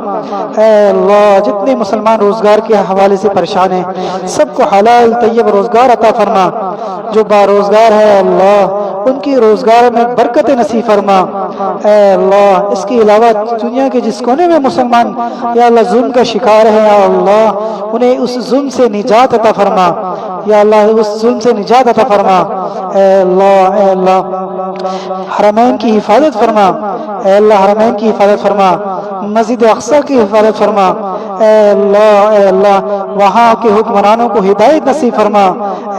اے اللہ جتنے مسلمان روزگار کے حوالے سے پریشان ہیں سب کو حلال طیب روزگار عطا فرما، جو باروزگار ہے اللہ ان کی روزگار میں برکت نصیب فرما، اے اللہ اس کے علاوہ دنیا کے جس کونے میں مسلمان یا اللہ ظلم کا شکار ہے یا اللہ انہیں اس ظلم سے نجات عطا فرما، یا اللہ اس ظلم سے نجات عطا فرما، اے اللہ حرمین کی حفاظت فرما، اے اللہ حرمین کی حفاظت فرما، مسجد اقصی کی حفاظت فرما، اے اللہ وہاں کے حکمرانوں کو ہدایت نصیب فرما،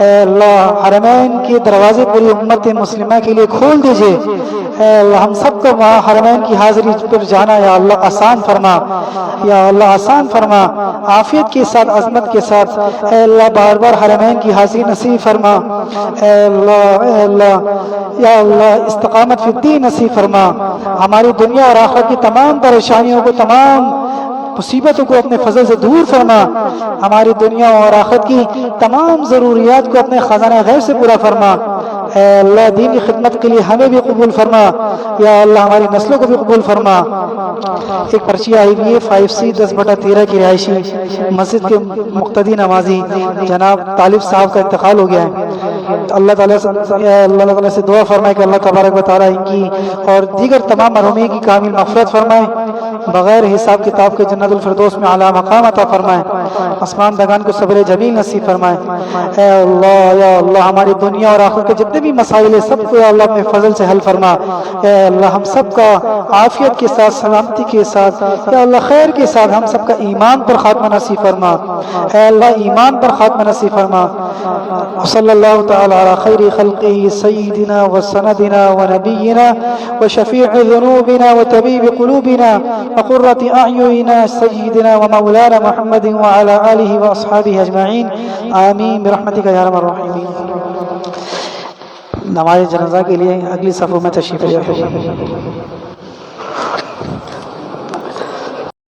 اے اللہ حرمین کے دروازے پوری امت مسلمہ کے لیے کھول دیجئے، اے اللہ ہم سب کو وہاں حرمین کی حاضری پر جانا یا اللہ آسان فرما، یا اللہ آسان فرما، عافیت کے ساتھ عظمت کے ساتھ، اے اللہ بار بار حرمین کی حاضری نصیب فرما، اے اللہ یا اللہ استقامت فی الدین نصیب فرما، ہماری دنیا اور آخرت کی تمام پریشانیوں کو تمام مصیبتوں کو اپنے فضل سے دور فرما، ہماری دنیا اور آخرت کی تمام ضروریات کو اپنے خزانہ غیب سے پورا فرما، اے اللہ دین کی خدمت کے لیے ہمیں بھی قبول فرما، یا اللہ ہماری نسلوں کو بھی قبول فرما۔ ایک پرچی آئی ہوئی ہے 5C 10/13 کی رہائشی مسجد کے مقتدی نمازی جناب طالب صاحب کا انتقال ہو گیا ہے، اللہ تعالیٰ سے دعا فرمائے کہ اللہ تبارک و تعالیٰ ان کی اور دیگر تمام مرحومین کی کامل مغفرت فرمائے، بغیر حساب کتاب کے جنت الفردوس میں اعلیٰ مقام عطا فرمائے، آسمان دگان کو صبر جمیل نصیب فرمائے، اے اللہ یا اللہ ہماری دنیا اور آخرت کے جتنے بھی مسائل ہیں سب کو یا اللہ اپنے فضل سے حل فرما، اے اللہ ہم سب کا عافیت کے ساتھ سلامتی کے ساتھ یا اللہ خیر کے ساتھ ہم سب کا ایمان پر خاتمہ نصیب فرما، اے اللہ ایمان پر خاتمہ نصیب فرما، صلی اللہ تعالی علی خیر خلقہ سیدنا و سندنا و نبینا و شفیع ذنوبنا و طبیب قلوبنا و قرۃ اعیننا سیدنا و مولانا محمد وعلى آلہ و اصحابہ اجمعین آمین برحمتک یا ارحم الراحمین۔ نماز جنازہ کے لیے اگلی صفوں میں تشریف لے